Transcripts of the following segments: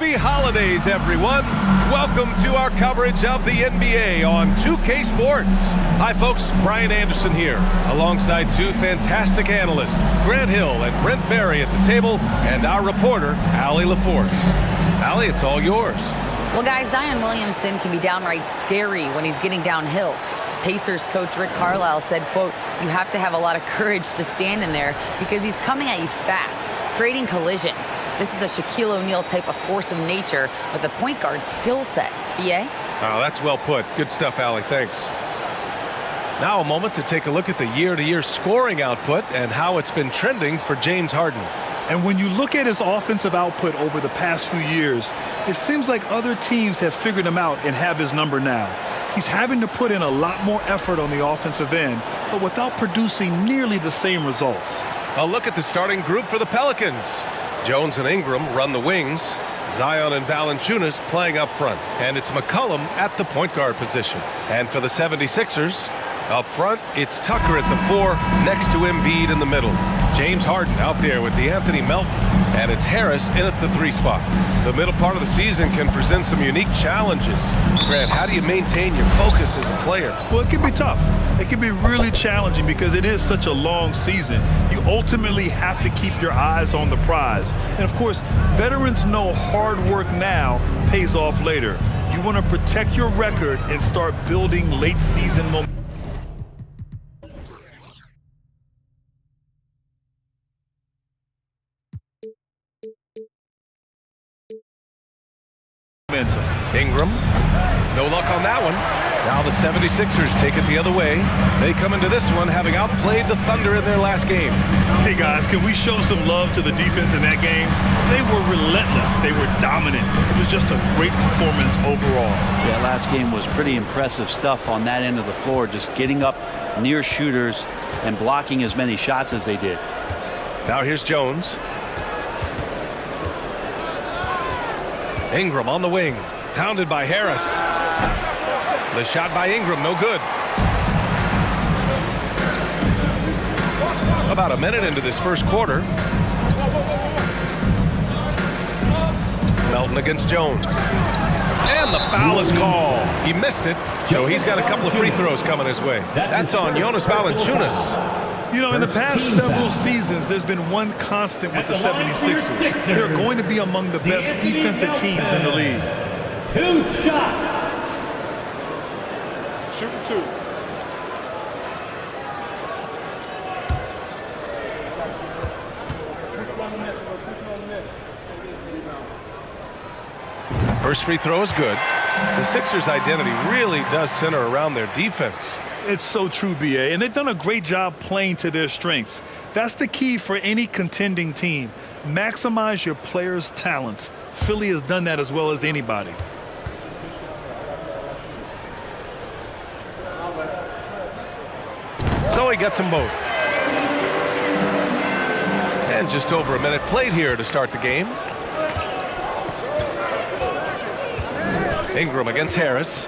Happy holidays, everyone. Welcome to our coverage of the NBA on 2K Sports. Hi, folks. Brian Anderson here, alongside two fantastic analysts, Grant Hill and Brent Berry at the table, and our reporter, Allie LaForce. Allie, it's all yours. Well, guys, Zion Williamson can be downright scary when he's getting downhill. Pacers coach Rick Carlisle said, quote, "You have to have a lot of courage to stand in there because he's coming at you fast, creating collisions. This is a Shaquille O'Neal type of force of nature with a point guard skill set." BA? Oh, that's well put. Good stuff, Allie. Thanks. Now a moment to take a look at the year-to-year scoring output and how it's been trending for James Harden. And when you look at his offensive output over the past few years, it seems like other teams have figured him out and have his number now. He's having to put in a lot more effort on the offensive end, but without producing nearly the same results. A look at the starting group for the Pelicans. Jones and Ingram run the wings. Zion and Valanciunas playing up front. And it's McCollum at the point guard position. And for the 76ers, up front, it's Tucker at the 4, next to Embiid in the middle. James Harden out there with DeAnthony Melton. And it's Harris in at the 3 spot. The middle part of the season can present some unique challenges. Grant, how do you maintain your focus as a player? Well, it can be tough. It can be really challenging because it is such a long season. You ultimately have to keep your eyes on the prize. And of course, veterans know hard work now pays off later. You want to protect your record and start building late season momentum. Ingram, no luck on that one. Now the 76ers take it the other way. They come into this one having outplayed the Thunder in their last game. Hey guys, can we show some love to the defense in that game? They were relentless. They were dominant. It was just a great performance overall. That last game was pretty impressive stuff on that end of the floor, just getting up near shooters and blocking as many shots as they did. Now here's Jones. Ingram on the wing, pounded by Harris. The shot by Ingram, no good. About a minute into this first quarter. Melton against Jones. And the foul is called. He missed it, so he's got a couple of free throws coming his way. That's on Jonas Valanciunas. You know, in the past several seasons, there's been one constant with the 76ers. They're going to be among the best defensive teams in the league. 2 shots. Shooting 2. First free throw is good. The Sixers' identity really does center around their defense. It's so true, BA, and they've done a great job playing to their strengths. That's the key for any contending team. Maximize your players' talents. Philly has done that as well as anybody. So he gets them both. And just over a minute played here to start the game. Ingram against Harris.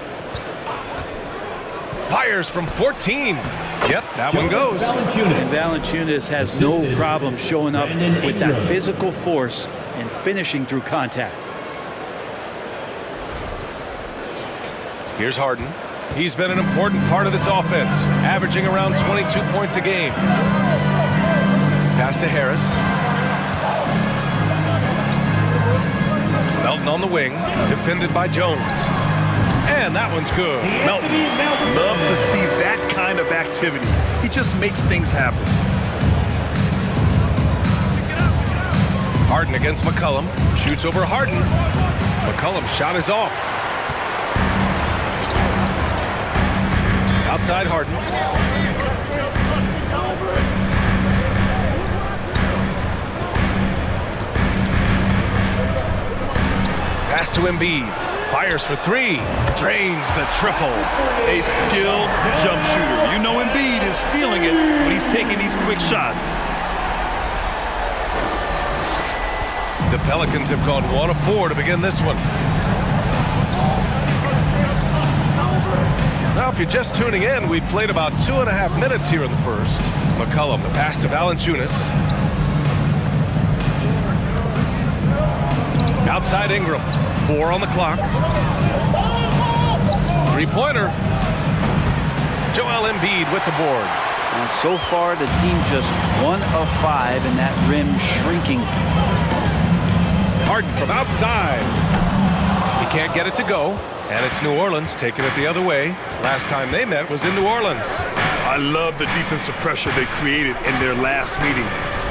Fires from 14. Yep, that one goes. And Valanciunas has no problem showing up with that physical force and finishing through contact. Here's Harden. He's been an important part of this offense, averaging around 22 points a game. Pass to Harris. Melton on the wing, defended by Jones. And that one's good. Melton, love to see that kind of activity. He just makes things happen. Harden against McCollum. Shoots over Harden. McCollum's shot is off. Outside Harden. Pass to Embiid. Fires for 3. Drains the triple. A skilled jump shooter. You know Embiid is feeling it when he's taking these quick shots. The Pelicans have gone 1 of 4 to begin this one. Now, if you're just tuning in, we've played about 2.5 minutes here in the first. McCollum, the pass to Valanciunas. Outside Ingram. 4 on the clock. Three-pointer. Joel Embiid with the board. And so far, the team just 1 of 5, and that rim shrinking. Harden from outside. He can't get it to go, and it's New Orleans taking it the other way. Last time they met was in New Orleans. I love the defensive pressure they created in their last meeting,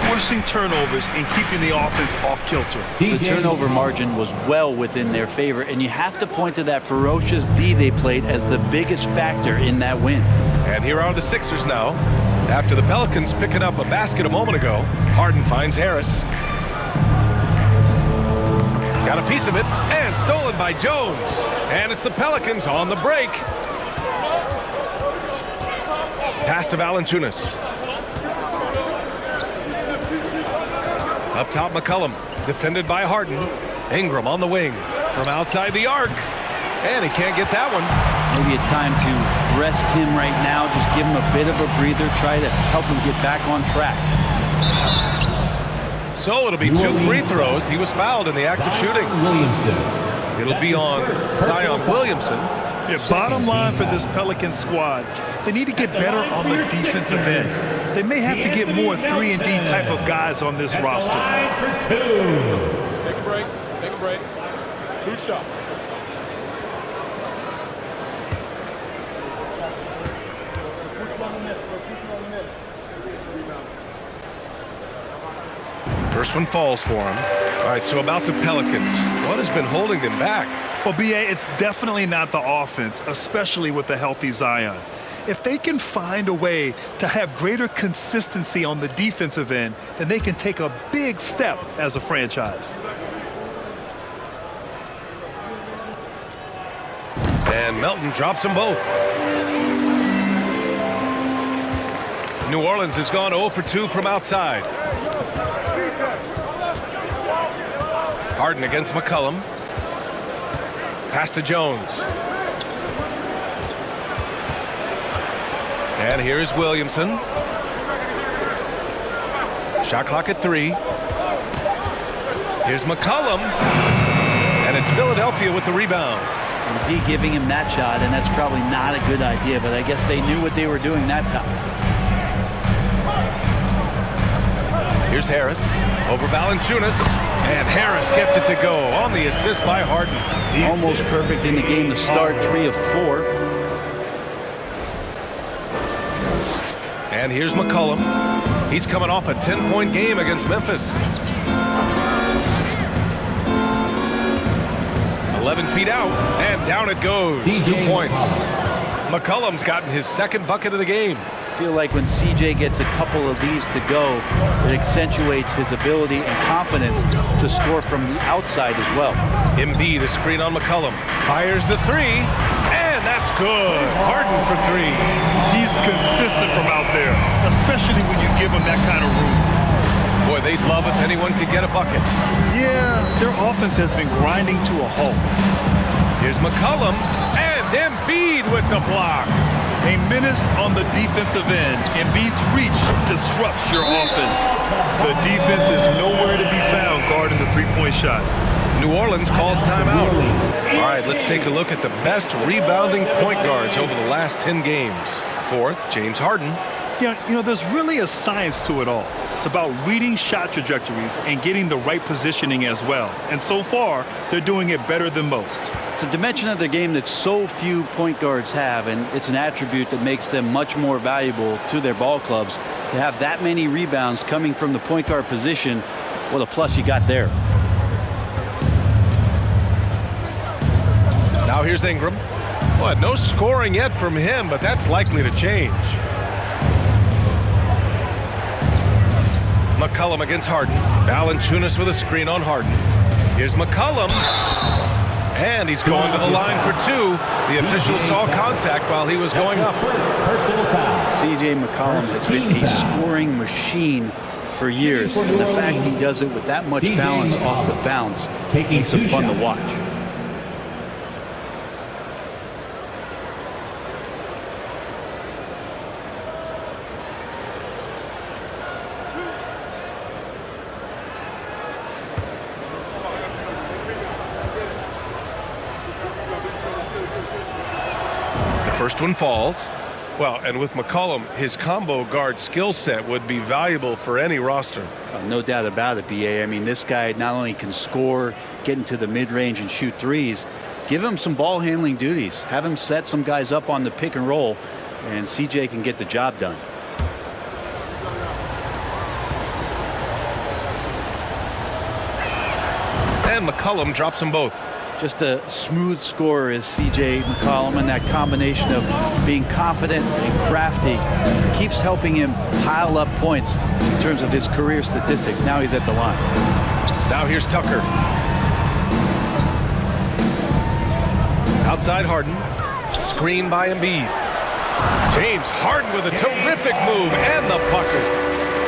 forcing turnovers and keeping the offense off kilter. The turnover margin was well within their favor, and you have to point to that ferocious D they played as the biggest factor in that win. And here are the Sixers now. After the Pelicans picking up a basket a moment ago, Harden finds Harris. Got a piece of it, and stolen by Jones. And it's the Pelicans on the break. Pass to Valanciunas. Up top, McCollum, defended by Harden. Ingram on the wing from outside the arc. And he can't get that one. Maybe a time to rest him right now, just give him a bit of a breather, try to help him get back on track. So it'll be 2 free throws. He was fouled in the act of shooting. It'll be on Zion Williamson. Yeah, bottom line for this Pelicans squad, they need to get better on the defensive end. They may have to get more 3-and-D type of guys on this roster. Take a break. Take a break. 2 shots. First one falls for him. All right, so about the Pelicans. What has been holding them back? Well, B.A., it's definitely not the offense, especially with the healthy Zion. If they can find a way to have greater consistency on the defensive end, then they can take a big step as a franchise. And Melton drops them both. New Orleans has gone 0 for 2 from outside. Harden against McCollum. Pass to Jones. And here's Williamson. Shot clock at 3. Here's McCollum. And it's Philadelphia with the rebound. And D giving him that shot, and that's probably not a good idea, but I guess they knew what they were doing that time. Here's Harris over Valanciunas, and Harris gets it to go on the assist by Harden. Almost perfect in the game to start, 3 of 4. And here's McCollum. He's coming off a 10-point game against Memphis. 11 feet out, and down it goes. 2 points. McCollum's gotten his second bucket of the game. I feel like when CJ gets a couple of these to go, it accentuates his ability and confidence to score from the outside as well. Embiid, a screen on McCollum. Fires the 3, and that's good. Harden for 3. He's consistent from out there, especially when you give him that kind of room. Boy, they'd love if anyone could get a bucket. Yeah, their offense has been grinding to a halt. Here's McCollum, and Embiid with the block. A menace on the defensive end. Embiid's reach disrupts your offense. The defense is nowhere to be found guarding the three-point shot. New Orleans calls timeout. All right, let's take a look at the best rebounding point guards over the last 10 games. 4th, James Harden. Yeah, you know, there's really a science to it all. It's about reading shot trajectories and getting the right positioning as well. And so far, they're doing it better than most. It's a dimension of the game that so few point guards have, and it's an attribute that makes them much more valuable to their ball clubs. To have that many rebounds coming from the point guard position, what a plus you got there. Now here's Ingram. Well, no scoring yet from him, but that's likely to change. McCollum against Harden. Valanciunas with a screen on Harden. Here's McCollum. And he's going to the line for 2. The official saw contact while he was going up. C.J. McCollum has been a scoring machine for years. And the fact he does it with that much balance off the bounce makes him fun to watch. First one falls. Well, and with McCollum, his combo guard skill set would be valuable for any roster. No doubt about it, BA. I mean, this guy not only can score, get into the mid-range and shoot threes, give him some ball handling duties. Have him set some guys up on the pick and roll, and CJ can get the job done. And McCollum drops them both. Just a smooth scorer is CJ McCollum, and that combination of being confident and crafty keeps helping him pile up points in terms of his career statistics. Now he's at the line. Now here's Tucker. Outside Harden. Screen by Embiid. James Harden with a terrific move and the bucket.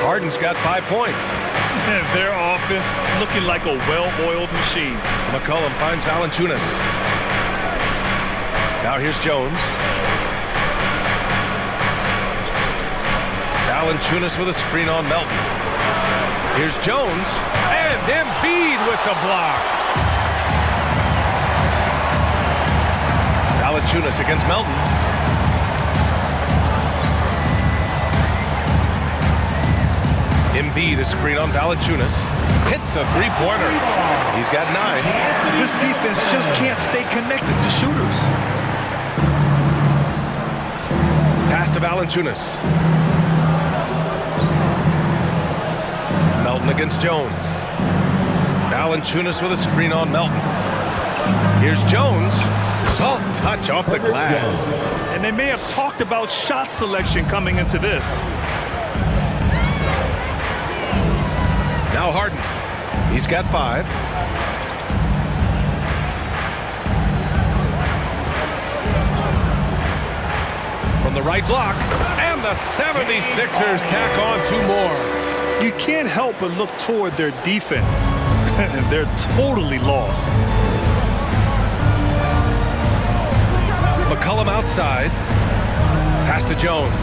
Harden's got 5 points. And their offense looking like a well-oiled machine. McCollum finds Valanciunas. Now here's Jones. Valanciunas with a screen on Melton. Here's Jones. And Embiid with the block. Valanciunas against Melton. Embiid, a screen on Valanciunas. Hits a three-pointer. He's got 9. This defense just can't stay connected to shooters. Pass to Valanciunas. Melton against Jones. Valanciunas with a screen on Melton. Here's Jones. Soft touch off the glass. And they may have talked about shot selection coming into this. Now Harden. He's got 5. From the right block. And the 76ers tack on 2 more. You can't help but look toward their defense. They're totally lost. McCollum outside. Pass to Jones.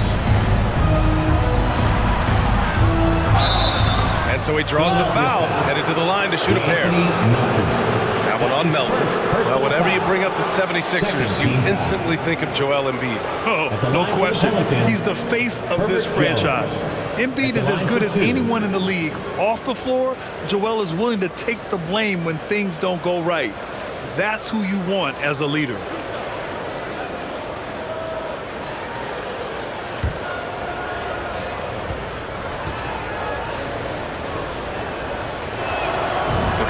And so he draws the foul, headed to the line to shoot a pair. That one on Melton. Well, whenever you bring up the 76ers, you instantly think of Joel Embiid. Oh, no question. He's the face of this franchise. Embiid is as good as anyone in the league. Off the floor, Joel is willing to take the blame when things don't go right. That's who you want as a leader.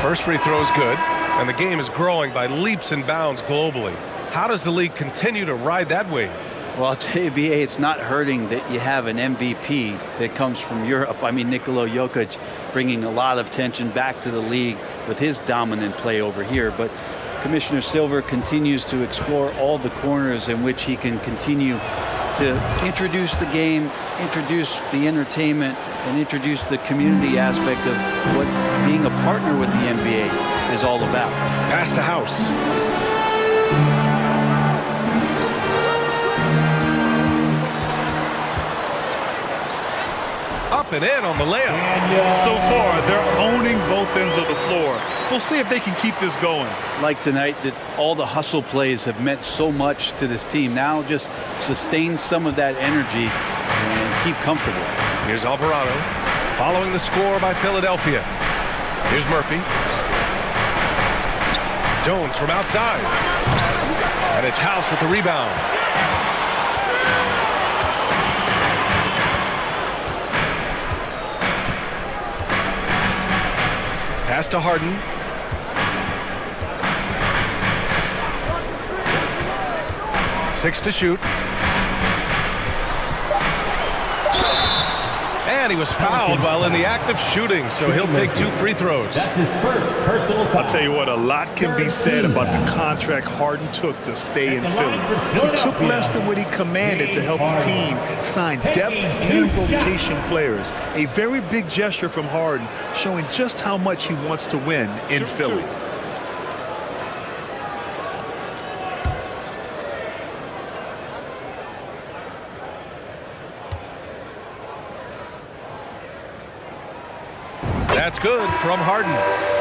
First free throw is good, and the game is growing by leaps and bounds globally. How does the league continue to ride that wave? Well, I'll tell you, BA, it's not hurting that you have an MVP that comes from Europe. I mean, Nikola Jokic bringing a lot of tension back to the league with his dominant play over here. But Commissioner Silver continues to explore all the corners in which he can continue to introduce the game, introduce the entertainment, and introduce the community aspect of what being a partner with the NBA is all about. Pass to House. Up and in on the layup. So far, they're owning both ends of the floor. We'll see if they can keep this going. Like tonight, that all the hustle plays have meant so much to this team. Now just sustain some of that energy and keep comfortable. Here's Alvarado, following the score by Philadelphia. Here's Murphy. Jones from outside. And it's House with the rebound. Pass to Harden. Six to shoot. And he was fouled while in the act of shooting, so he'll take 2 free throws. That's his first personal foul. I'll tell you what, a lot can be said about the contract Harden took to stay in Philly. He took less than what he commanded to help the team sign depth and rotation players. A very big gesture from Harden, showing just how much he wants to win in Philly. That's good from Harden.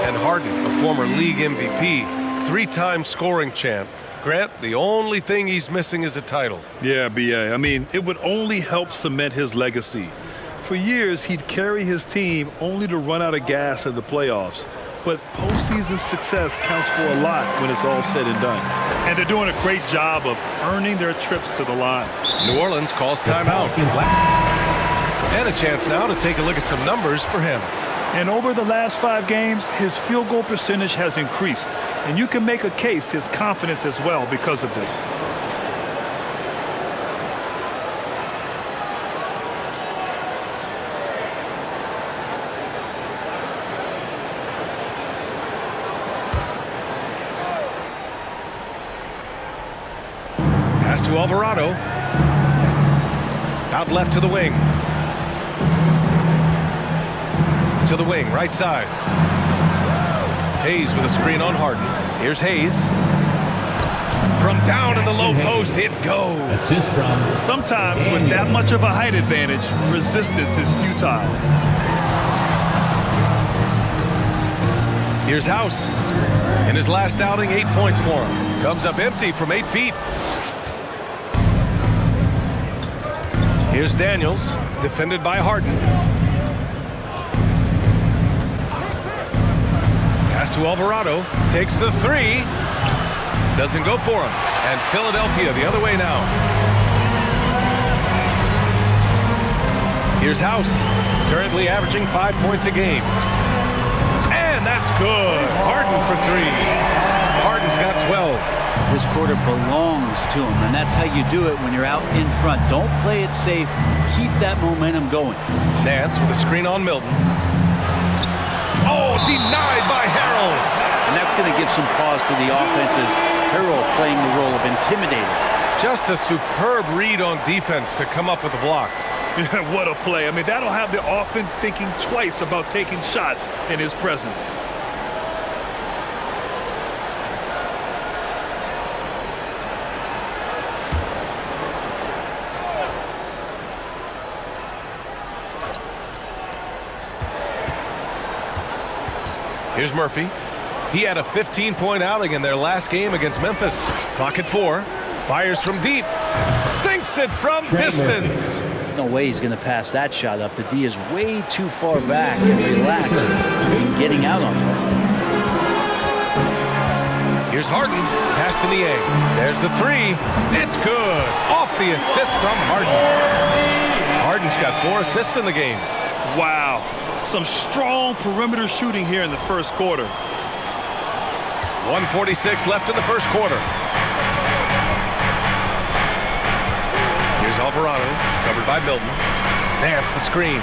And Harden, a former league MVP, 3-time scoring champ, Grant, the only thing he's missing is a title. Yeah, B.A. I mean, it would only help cement his legacy. For years, he'd carry his team only to run out of gas in the playoffs. But postseason success counts for a lot when it's all said and done. And they're doing a great job of earning their trips to the line. New Orleans calls timeout. And a chance now to take a look at some numbers for him. And over the last 5 games, his field goal percentage has increased. And you can make a case his confidence as well because of this. Pass to Alvarado. Out left to the wing. To the wing, right side. Hayes with a screen on Harden. Here's Hayes. From down in the low post, it goes. Sometimes with that much of a height advantage, resistance is futile. Here's House. In his last outing, 8 points for him. Comes up empty from 8 feet. Here's Daniels, defended by Harden. Pass to Alvarado, takes the 3. Doesn't go for him. And Philadelphia the other way now. Here's House, currently averaging 5 points a game. And that's good. Harden for 3. Harden's got 12. This quarter belongs to him, and that's how you do it when you're out in front. Don't play it safe. Keep that momentum going. Nance with a screen on Milton. Oh, denied by Harrell. And that's going to give some pause to the offenses. Harrell playing the role of intimidator. Just a superb read on defense to come up with the block. What a play. I mean, that'll have the offense thinking twice about taking shots in his presence. Here's Murphy. He had a 15-point outing in their last game against Memphis. Clock at 4. Fires from deep. Sinks it from distance. No way he's going to pass that shot up. The D is way too far back and relaxed in getting out on it. Here's Harden. Pass to Niang. There's the 3. It's good. Off the assist from Harden. Harden's got 4 assists in the game. Wow. Some strong perimeter shooting here in the first quarter. 1:46 left in the first quarter. Here's Alvarado, covered by Milton. Nance the screen.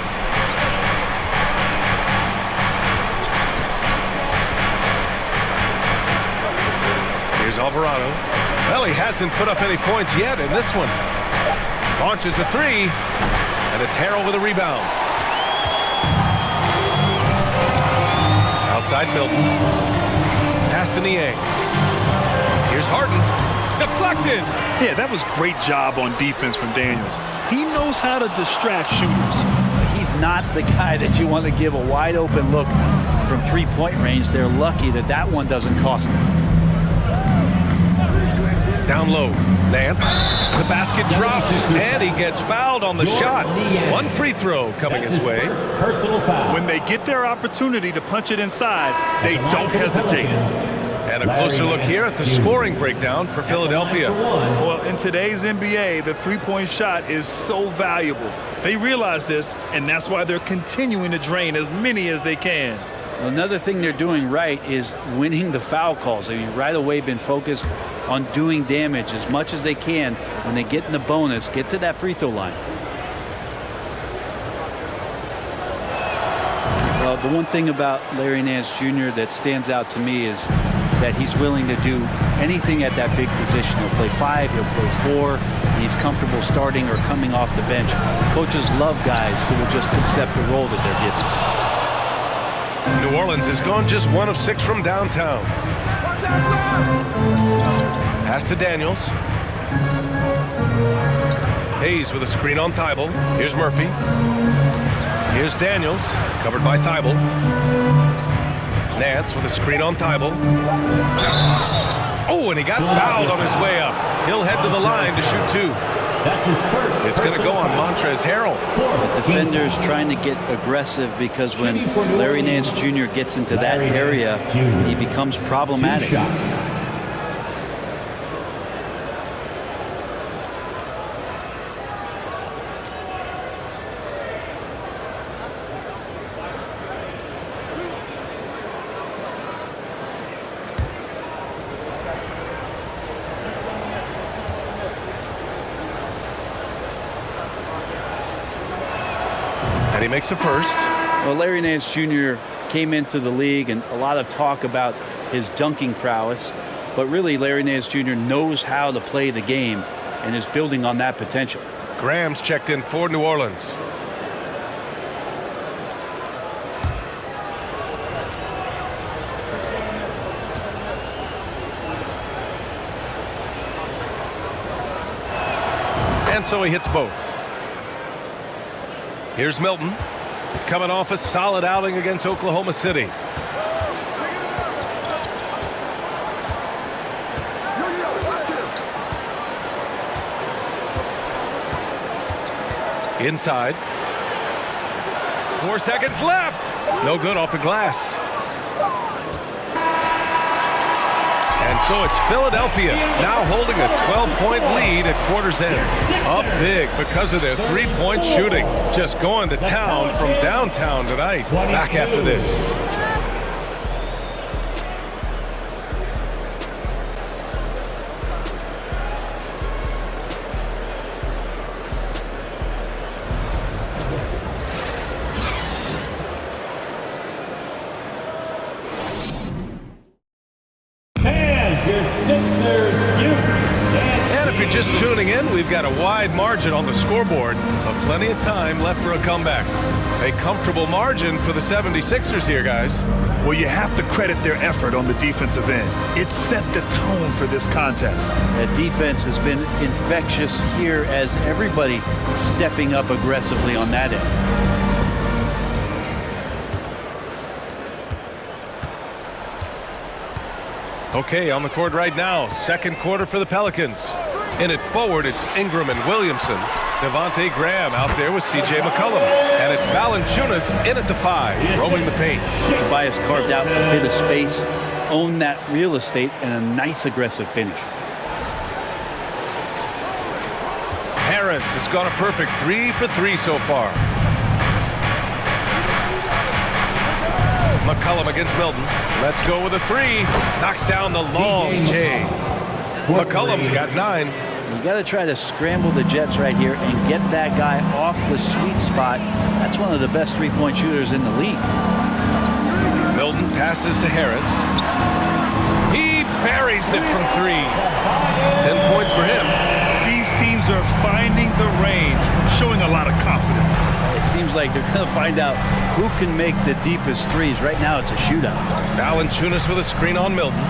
Here's Alvarado. Well, he hasn't put up any points yet in this one. Launches a 3, and it's Harrell with a rebound. Outside Milton. Pass to Niang. Here's Harden. Deflected. Yeah, that was great job on defense from Daniels. He knows how to distract shooters. He's not the guy that you want to give a wide open look from 3-point range. They're lucky that that one doesn't cost them. Down low. Nance. The basket drops, and he gets fouled on the shot. 1 free throw coming his way. Personal foul. When they get their opportunity to punch it inside, they don't hesitate. And a closer look here at the scoring breakdown for Philadelphia. Well, in today's NBA, the three-point shot is so valuable. They realize this, and that's why they're continuing to drain as many as they can. Another thing they're doing right is winning the foul calls. I mean, right away been focused on doing damage as much as they can. When they get in the bonus, get to that free throw line. Well, the one thing about Larry Nance Jr. that stands out to me is that he's willing to do anything at that big position. He'll play 5, he'll play 4. He's comfortable starting or coming off the bench. Coaches love guys who will just accept the role that they're given. New Orleans has gone just 1 of 6 from downtown. Pass to Daniels. Hayes with a screen on Thibault. Here's Murphy. Here's Daniels, covered by Thibault. Nance with a screen on Thibault. Oh, and he got fouled on his way up. He'll head to the line to shoot 2. That's his first. It's going to go on Montrezl Harrell. The defenders trying to get aggressive because when Larry Nance Jr. gets into that area, he becomes problematic. 2 shots. And he makes a first. Well, Larry Nance Jr. came into the league and a lot of talk about his dunking prowess, but really Larry Nance Jr. knows how to play the game and is building on that potential. Graham's checked in for New Orleans. And so he hits both. Here's Milton, coming off a solid outing against Oklahoma City. Inside. 4 seconds left. No good off the glass. And so it's Philadelphia now holding a 12-point lead at quarter's end. Up big because of their three-point shooting. Just going to town from downtown tonight. Back after this. And if you're just tuning in, we've got a wide margin on the scoreboard, but plenty of time left for a comeback. A comfortable margin for the 76ers here, guys. Well, you have to credit their effort on the defensive end. It set the tone for this contest. That defense has been infectious here as everybody stepping up aggressively on that end. Okay, on the court right now, second quarter for the Pelicans. In it forward, it's Ingram and Williamson. Devontae Graham out there with C.J. McCollum. And it's Valanciunas in at the 5, roaming the paint. Tobias carved out a bit of space, owned that real estate, and a nice aggressive finish. Harris has gone a perfect 3 for 3 so far. McCollum against Milton. Let's go with a 3. Knocks down the long J. McCollum's got 9. You got to try to scramble the Jets right here and get that guy off the sweet spot. That's one of the best three-point shooters in the league. Milton passes to Harris. He buries it from 3. 10 points for him. These teams are finding the range, showing a lot of confidence. It seems like they're going to find out who can make the deepest threes. Right now, it's a shootout. Valanciunas with a screen on Milton.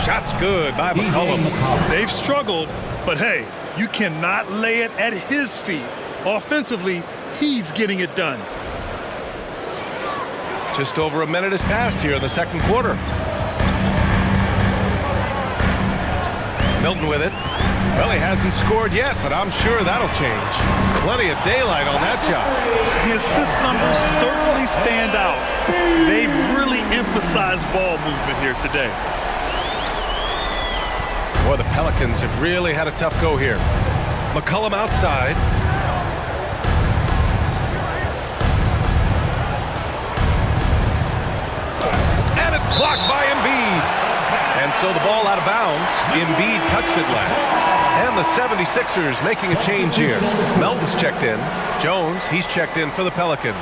Shot's good by McCollum. They've struggled, but hey, you cannot lay it at his feet. Offensively, he's getting it done. Just over a minute has passed here in the second quarter. Milton with it. Well, he hasn't scored yet, but I'm sure that'll change. Plenty of daylight on that shot. The assist numbers certainly stand out. They've really emphasized ball movement here today. Boy, the Pelicans have really had a tough go here. McCollum outside. And it's blocked by Embiid. And so the ball out of bounds. Embiid touched it last. And the 76ers making a change here. Melton's checked in. Jones, he's checked in for the Pelicans.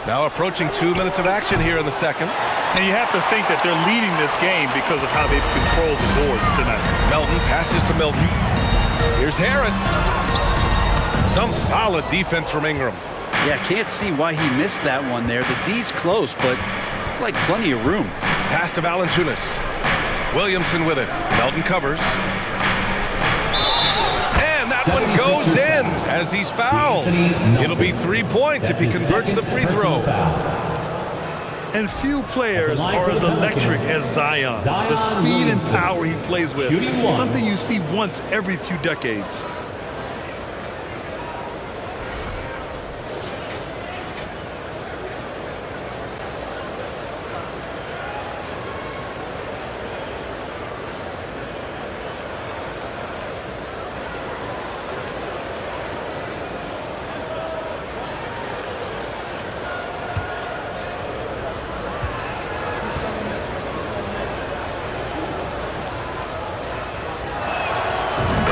Now approaching 2 minutes of action here in the second. And you have to think that they're leading this game because of how they've controlled the boards tonight. Melton passes to Milton. Here's Harris. Some solid defense from Ingram. Yeah, can't see why he missed that one there. The D's close, but looked like plenty of room. Pass to Valanciunas. Williamson with it. Melton covers. And that one goes in as as he's fouled. It'll be 3 points if he converts the free throw. And few players are as electric as Zion. The speed and power he plays with, something you see once every few decades.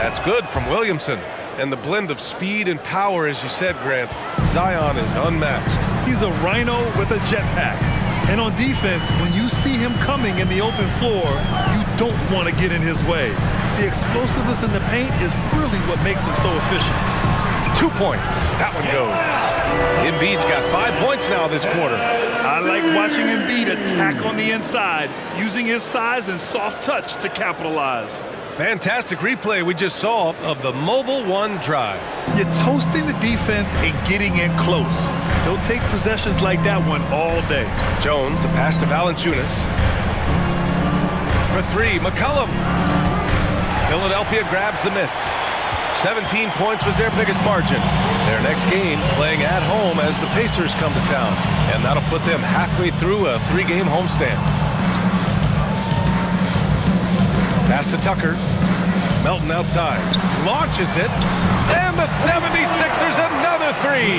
That's good from Williamson. And the blend of speed and power, as you said, Grant, Zion is unmatched. He's a rhino with a jetpack. And on defense, when you see him coming in the open floor, you don't want to get in his way. The explosiveness in the paint is really what makes him so efficient. 2 points. That one goes. Embiid's got 5 points now this quarter. I like watching Embiid attack on the inside, using his size and soft touch to capitalize. Fantastic replay we just saw of the Mobile One drive. You're toasting the defense and getting in close. They'll take possessions like that one all day. Jones, the pass to Valanciunas. For three, McCollum. Philadelphia grabs the miss. 17 points was their biggest margin. Their next game playing at home as the Pacers come to town. And that'll put them halfway through a 3-game homestand. Pass to Tucker. Melton outside. Launches it. And the 76ers another three.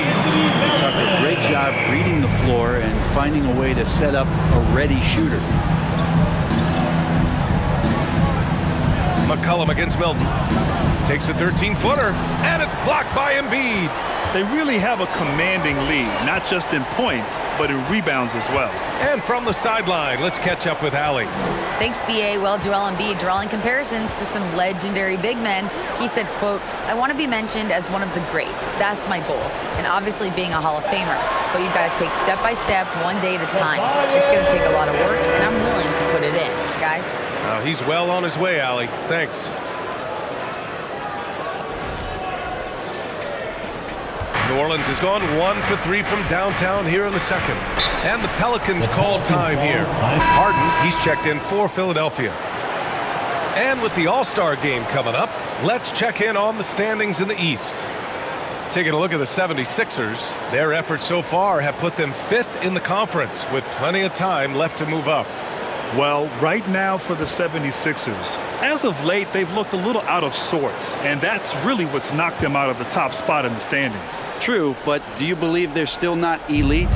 Tucker, great job reading the floor and finding a way to set up a ready shooter. McCollum against Melton. Takes a 13-footer. And it's blocked by Embiid. They really have a commanding lead, not just in points, but in rebounds as well. And from the sideline, let's catch up with Allie. Thanks, BA. Well, Joel Embiid drawing comparisons to some legendary big men. He said, quote, "I want to be mentioned as one of the greats. That's my goal. And obviously being a Hall of Famer. But you've got to take step by step, one day at a time. It's going to take a lot of work, and I'm willing to put it in, guys." He's well on his way, Allie. Thanks. New Orleans has gone 1 for 3 from downtown here in the second. And the Pelicans called time here. Harden, he's checked in for Philadelphia. And with the All-Star game coming up, let's check in on the standings in the East. Taking a look at the 76ers, their efforts so far have put them 5th in the conference with plenty of time left to move up. Well, right now for the 76ers, as of late, they've looked a little out of sorts, and that's really what's knocked them out of the top spot in the standings. True, but do you believe they're still not elite?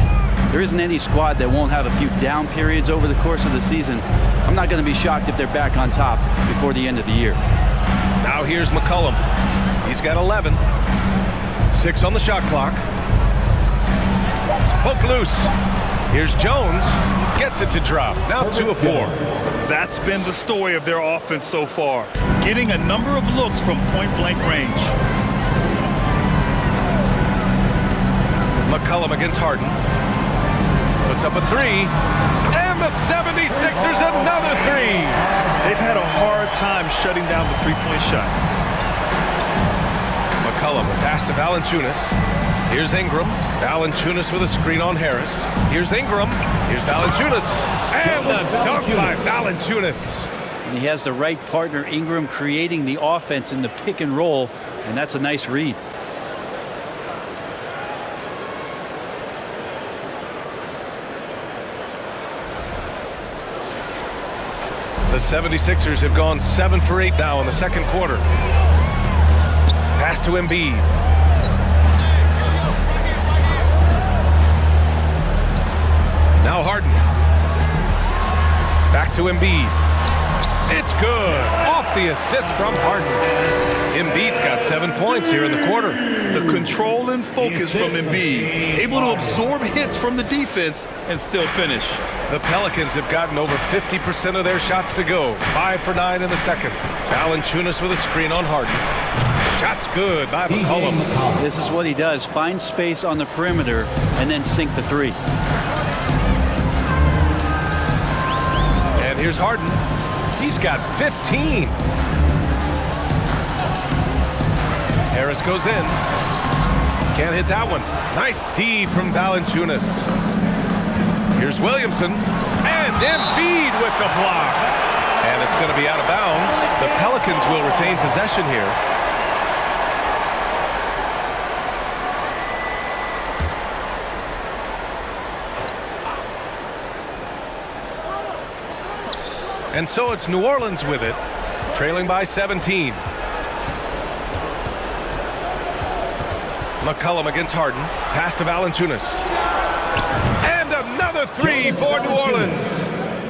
There isn't any squad that won't have a few down periods over the course of the season. I'm not going to be shocked if they're back on top before the end of the year. Now here's McCollum. He's got 11. 6 on the shot clock. Poke loose. Here's Jones. Gets it to drop. Now 2 of 4. That's been the story of their offense so far, getting a number of looks from point-blank range. McCollum against Harden. Puts up a 3. And the 76ers another 3. They've had a hard time shutting down the three-point shot. McCollum, a pass to Valanciunas. Here's Ingram. Valanciunas with a screen on Harris. Here's Ingram. Here's Valanciunas. And the dunk by Valanciunas. And he has the right partner, Ingram, creating the offense in the pick and roll, and that's a nice read. The 76ers have gone 7 for 8 now in the second quarter. Pass to Embiid. Now Harden. Back to Embiid. It's good. Off the assist from Harden. Embiid's got 7 points here in the quarter. The control and focus from Embiid, able to absorb hits from the defense and still finish. The Pelicans have gotten over 50% of their shots to go. 5 for 9 in the second. Valanciunas with a screen on Harden. Shot's good by McCollum. This is what he does. Find space on the perimeter and then sink the 3. And here's Harden. He's got 15. Harris goes in. Can't hit that one. Nice D from Valanciunas. Here's Williamson. And Embiid with the block. And it's going to be out of bounds. The Pelicans will retain possession here. And so it's New Orleans with it, trailing by 17. McCollum against Harden. Pass to Valanciunas. And another three for New Orleans.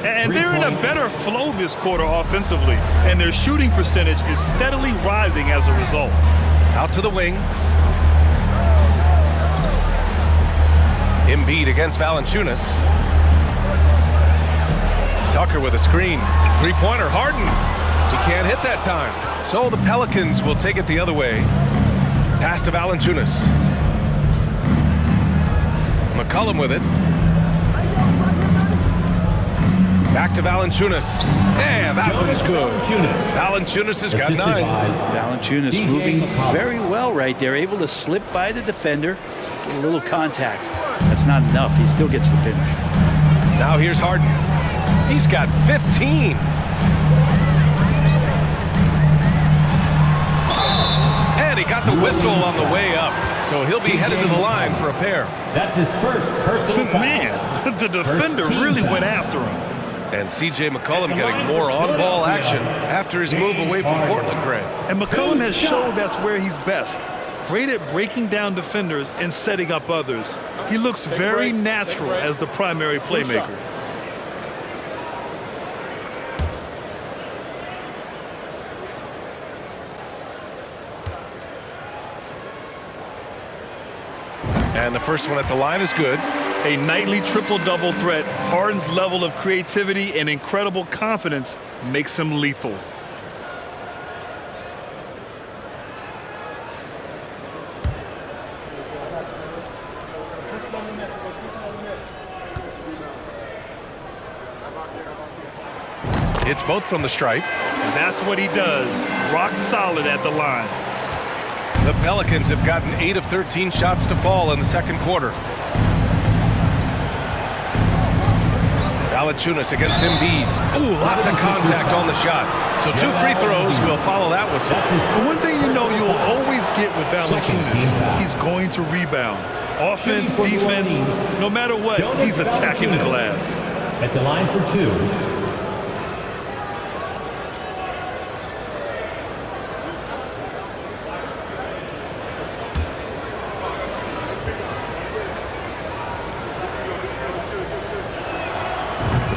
And they're in a better flow this quarter offensively. And their shooting percentage is steadily rising as a result. Out to the wing. Embiid against Valanciunas. Tucker with a screen. Three-pointer, Harden. He can't hit that time. So the Pelicans will take it the other way. Pass to Valanciunas. McCollum with it. Back to Valanciunas. Yeah, that one's good. Valanciunas has got 9. Valanciunas moving very well right there, able to slip by the defender, get a little contact. That's not enough. He still gets the finish. Now here's Harden. He's got 15. And he got the whistle on the way up. So he'll be headed to the line for a pair. That's his first personal foul. Man, the defender really went after him. And C.J. McCollum getting more on-ball action after his move away from Portland, Greg. And McCollum has shown that's where he's best. Great at breaking down defenders and setting up others. He looks very natural as the primary playmaker. And the first one at the line is good. A nightly triple-double threat. Harden's level of creativity and incredible confidence makes him lethal. It's both from the stripe. That's what he does. Rock solid at the line. The Pelicans have gotten 8 of 13 shots to fall in the second quarter. Valanciunas against Embiid. Ooh, lots of contact on the shot. So 2 free throws will follow that whistle. The one thing you know you'll always get with Valanciunas, he's going to rebound. Offense, defense, no matter what, he's attacking the glass. At the line for 2.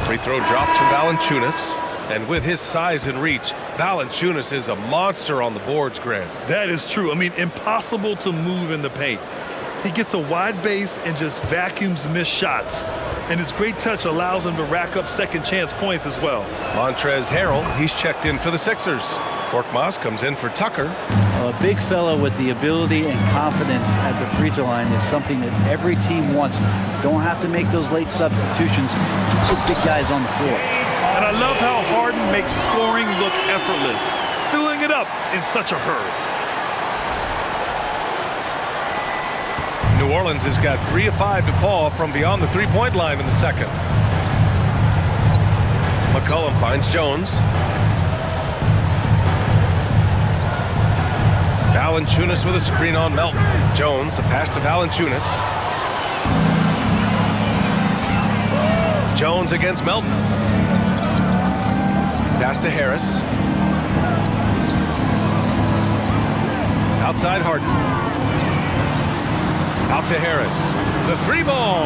Free throw drops from Valanciunas. And with his size and reach, Valanciunas is a monster on the boards, Grant. That is true. I mean, impossible to move in the paint. He gets a wide base and just vacuums missed shots. And his great touch allows him to rack up second chance points as well. Montrezl Harrell, he's checked in for the Sixers. Korkmaz comes in for Tucker. A big fella with the ability and confidence at the free throw line is something that every team wants. Don't have to make those late substitutions. Keep those big guys on the floor. And I love how Harden makes scoring look effortless, filling it up in such a hurry. New Orleans has got 3 of 5 to fall from beyond the three-point line in the second. McCollum finds Jones. Valanciunas with a screen on Melton. Jones, the pass to Valanciunas. Jones against Melton. Pass to Harris. Outside Harden. Out to Harris. The 3 ball.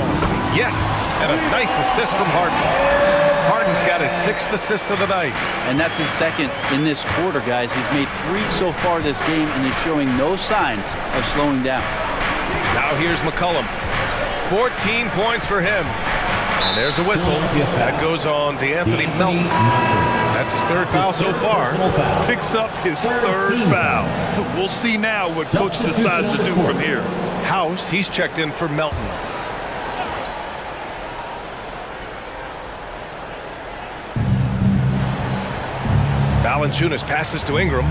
Yes, and a nice assist from Harden. Harden's got his 6th assist of the night. And that's his second in this quarter, guys. He's made 3 so far this game and is showing no signs of slowing down. Now here's McCollum. 14 points for him. And there's a whistle. That goes on DeAnthony Melton. That's his 3rd foul so far. Picks up his 3rd foul. We'll see now what coach decides to do from here. House, he's checked in for Melton. Valanciunas passes to Ingram.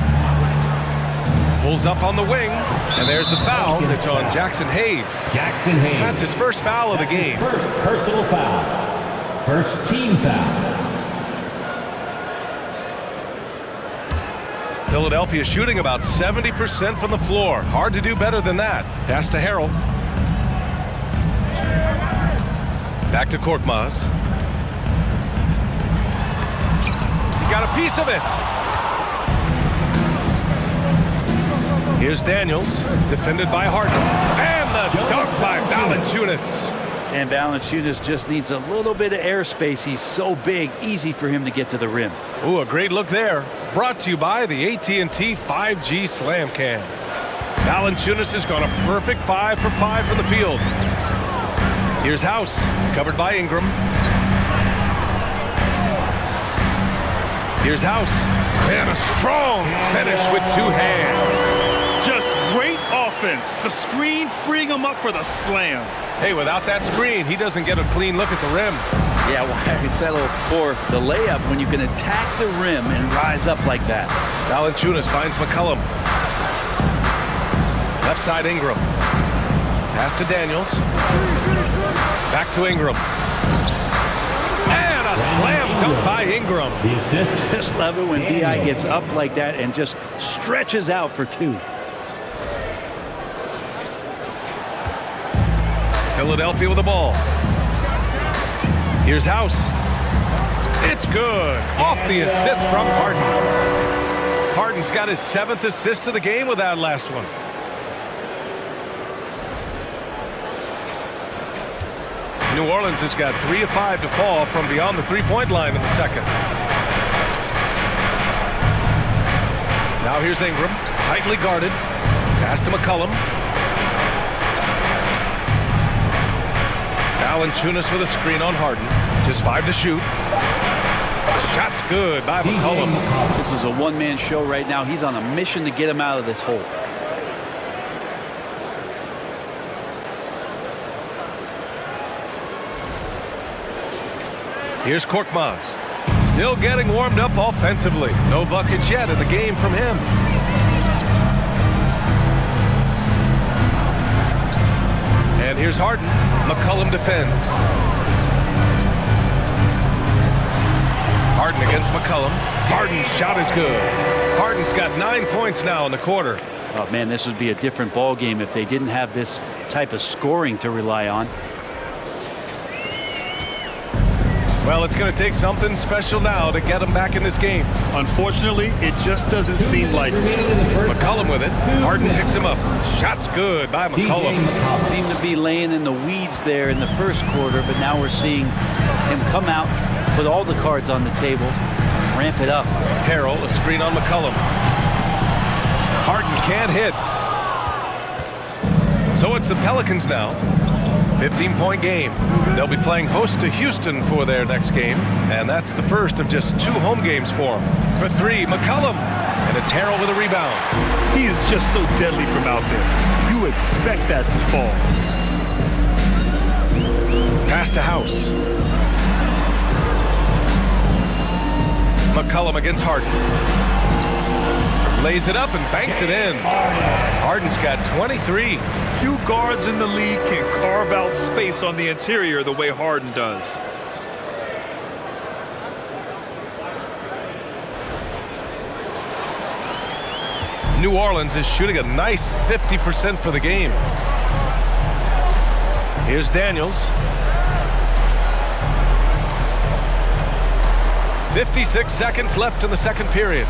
Pulls up on the wing, and there's the foul. It's on Jackson Hayes. Jackson Hayes. That's his first foul of the game. First personal foul. First team foul. Philadelphia shooting about 70% from the floor. Hard to do better than that. Pass to Harrell. Back to Korkmaz. He got a piece of it. Here's Daniels, defended by Harden. And the dunk by Valanciunas. And Valanciunas just needs a little bit of airspace. He's so big, easy for him to get to the rim. Ooh, a great look there. Brought to you by the AT&T 5G Slam Cam. Valanciunas has gone a perfect 5 for 5 from the field. Here's House, covered by Ingram. Here's House, and a strong finish with 2 hands. Just great offense. The screen freeing him up for the slam. Hey, without that screen, he doesn't get a clean look at the rim. Yeah, why settle for the layup when you can attack the rim and rise up like that? Valanciunas finds McCollum. Left side Ingram. Pass to Daniels. Back to Ingram. And a slam dunk by Ingram. The assist. Just love it when B.I. gets up like that and just stretches out for 2. Philadelphia with the ball. Here's House. It's good. Off the assist from Harden. Harden's got his 7th assist of the game with that last one. New Orleans has got 3 of 5 to fall from beyond the three-point line in the second. Now here's Ingram, tightly guarded. Pass to McCollum. Valanciunas with a screen on Harden. Just 5 to shoot. Shot's good by McCollum. This is a one-man show right now. He's on a mission to get him out of this hole. Here's Korkmaz. Still getting warmed up offensively. No buckets yet in the game from him. And here's Harden. McCollum defends. Harden against McCollum. Harden's shot is good. Harden's got 9 points now in the quarter. Oh, man, this would be a different ball game if they didn't have this type of scoring to rely on. Well, it's going to take something special now to get him back in this game. Unfortunately, it just doesn't seem like it. McCollum with it. Harden picks him up. Shot's good by McCollum. Seemed to be laying in the weeds there in the first quarter, but now we're seeing him come out, put all the cards on the table, ramp it up. Harrell, a screen on McCollum. Harden can't hit. So it's the Pelicans now. 15-point game. They'll be playing host to Houston for their next game, and that's the first of just 2 home games for them. For 3, McCollum, and it's Harrell with a rebound. He is just so deadly from out there. You expect that to fall. Pass to House. McCollum against Harden. Lays it up and banks it in. Harden's got 23. Few guards in the league can carve out space on the interior the way Harden does. New Orleans is shooting a nice 50% for the game. Here's Daniels. 56 seconds left in the second period.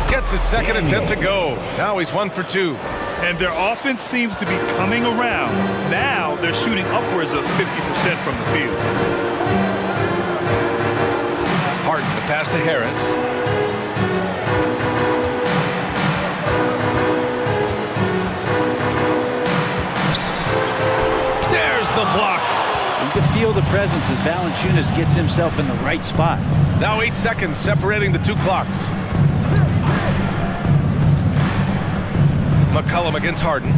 Gets his second attempt to go. Now he's 1 for 2. And their offense seems to be coming around. Now they're shooting upwards of 50% from the field. Harden, the pass to Harris. There's the block. You can feel the presence as Valanciunas gets himself in the right spot. Now 8 seconds separating the 2 clocks. McCollum against Harden.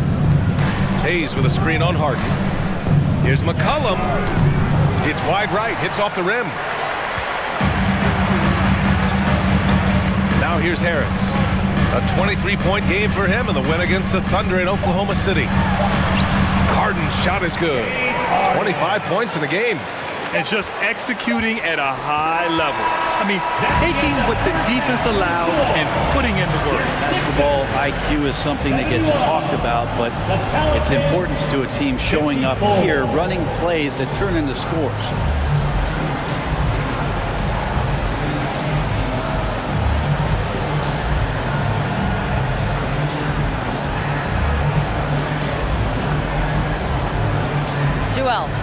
Hayes with a screen on Harden. Here's McCollum. It's wide right, hits off the rim. Now here's Harris. A 23-point game for him in the win against the Thunder in Oklahoma City. Harden's shot is good. 25 points in the game. And just executing at a high level. I mean, taking what the defense allows and putting in the work. Basketball IQ is something that gets talked about, but its importance to a team showing up here, running plays that turn into scores.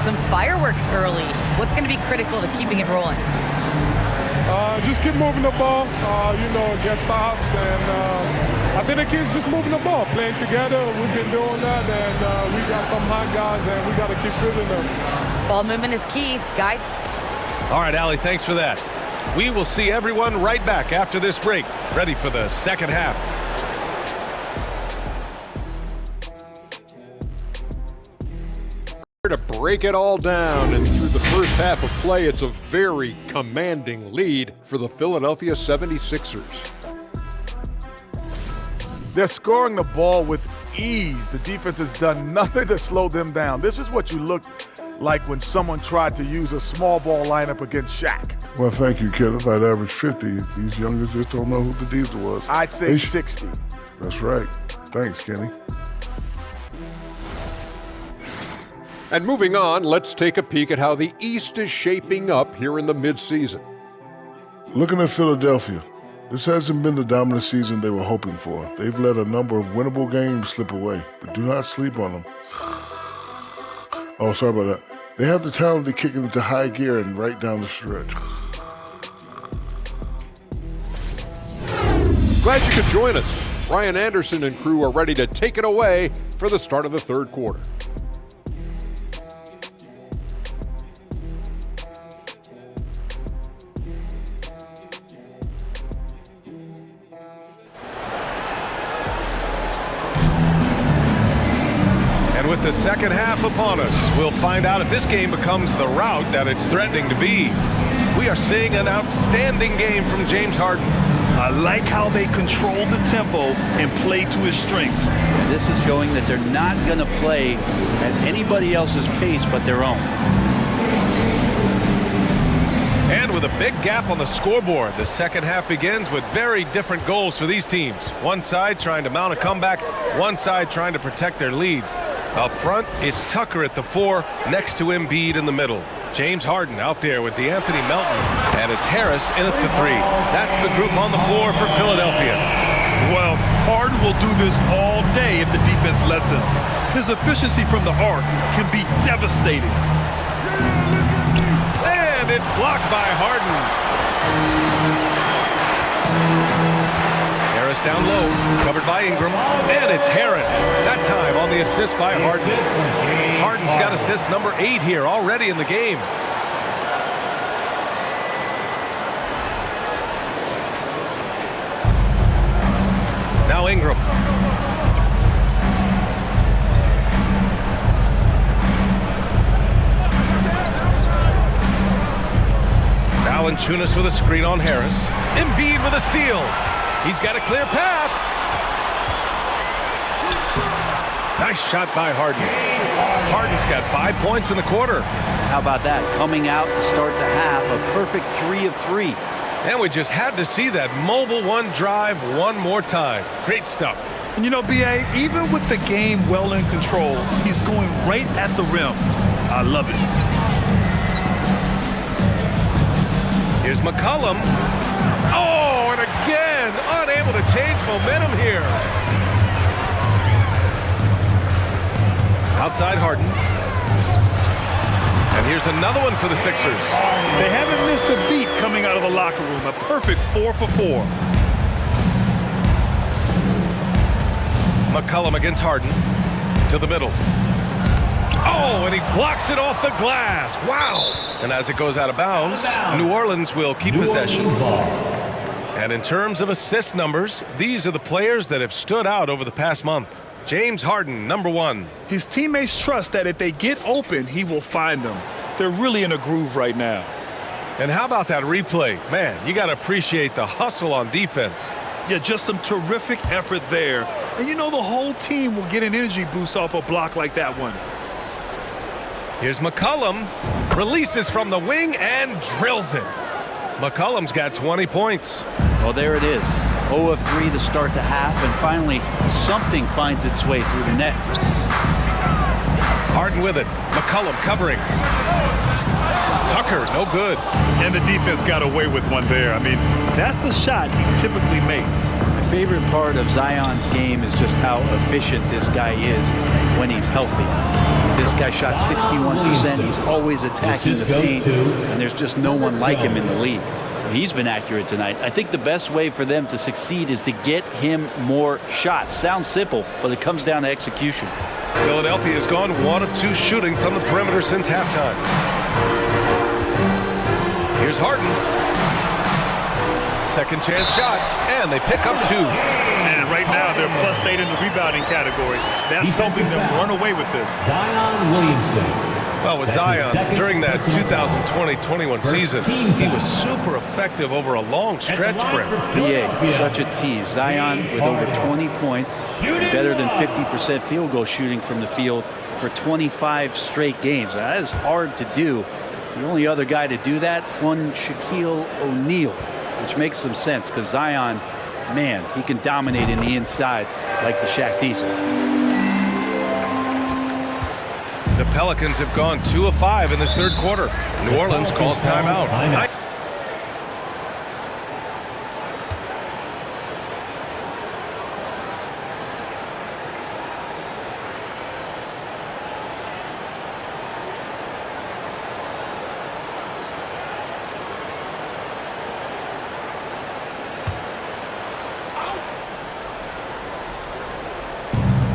Some fireworks early. What's going to be critical to keeping it rolling? Just keep moving the ball, get stops, and I think the kids just moving the ball, playing together. We've been doing that, and we got some hot guys, and we got to keep filling them. Ball movement is key, guys. All right, Allie, thanks for that. We will see everyone right back after this break, ready for the second half. To break it all down, and through the first half of play, it's a very commanding lead for the Philadelphia 76ers. They're scoring the ball with ease. The defense has done nothing to slow them down. This is what you look like when someone tried to use a small ball lineup against Shaq. Well, thank you, kid. If I'd average 50, these youngers just don't know who the Diesel was. I'd say 60. That's right. Thanks, Kenny. And moving on, let's take a peek at how the East is shaping up here in the midseason. Looking at Philadelphia, this hasn't been the dominant season they were hoping for. They've let a number of winnable games slip away, but do not sleep on them. Oh, sorry about that. They have the talent to kick it into high gear and right down the stretch. Glad you could join us. Brian Anderson and crew are ready to take it away for the start of the third quarter. With the second half upon us, we'll find out if this game becomes the rout that it's threatening to be. We are seeing an outstanding game from James Harden. I like how they control the tempo and play to his strengths. This is showing that they're not going to play at anybody else's pace but their own. And with a big gap on the scoreboard, the second half begins with very different goals for these teams. One side trying to mount a comeback, one side trying to protect their lead. Up front, it's Tucker at the 4, next to Embiid in the middle. James Harden out there with DeAnthony Melton, and it's Harris in at the 3. That's the group on the floor for Philadelphia. Well, Harden will do this all day if the defense lets him. His efficiency from the arc can be devastating. And it's blocked by Harden. Harris down low, covered by Ingram, and it's Harris. That time on the assist by Harden. Harden's got assist number 8 here already in the game. Now Ingram. Valanciunas with a screen on Harris. Embiid with a steal. He's got a clear path. Nice shot by Harden. Harden's got 5 points in the quarter. How about that? Coming out to start the half, a perfect 3 of 3. And we just had to see that mobile one drive one more time. Great stuff. And you know, B.A., even with the game well in control, he's going right at the rim. I love it. Here's McCollum. Oh, and again, unable to change momentum here. Outside Harden. And here's another one for the Sixers. They haven't missed a beat coming out of the locker room. A perfect 4 for 4. McCollum against Harden. To the middle. Oh, and he blocks it off the glass. Wow. And as it goes out of bounds, New Orleans will keep possession. And in terms of assist numbers, these are the players that have stood out over the past month. James Harden, number 1. His teammates trust that if they get open, he will find them. They're really in a groove right now. And how about that replay? Man, you got to appreciate the hustle on defense. Yeah, just some terrific effort there. And you know the whole team will get an energy boost off a block like that one. Here's McCollum. Releases from the wing and drills it. McCollum's got 20 points. Well, there it is. 0 of 3 to start the half, and finally something finds its way through the net. Harden with it. McCollum covering. Tucker, no good. And the defense got away with one there. I mean, that's a shot he typically makes. My favorite part of Zion's game is just how efficient this guy is when he's healthy. This guy shot 61%. He's always attacking the paint, and there's just no one like him in the league. He's been accurate tonight. I think the best way for them to succeed is to get him more shots. Sounds simple, but it comes down to execution. Philadelphia has gone 1 of 2 shooting from the perimeter since halftime. Here's Harden. Second chance shot, and they pick up 2. And right now they're +8 in the rebounding category. That's helping them run away with this. Zion Williamson. Well, with Zion, during that 2020-21 season, he was super effective over a long stretch, Brent. BA, such a tease. Zion with over 20 points, better than 50% field goal shooting from the field for 25 straight games. Now, that is hard to do. The only other guy to do that, one Shaquille O'Neal, which makes some sense because Zion, man, he can dominate in the inside like the Shaq Diesel. The Pelicans have gone 2 of 5 in this third quarter. New Orleans calls timeout.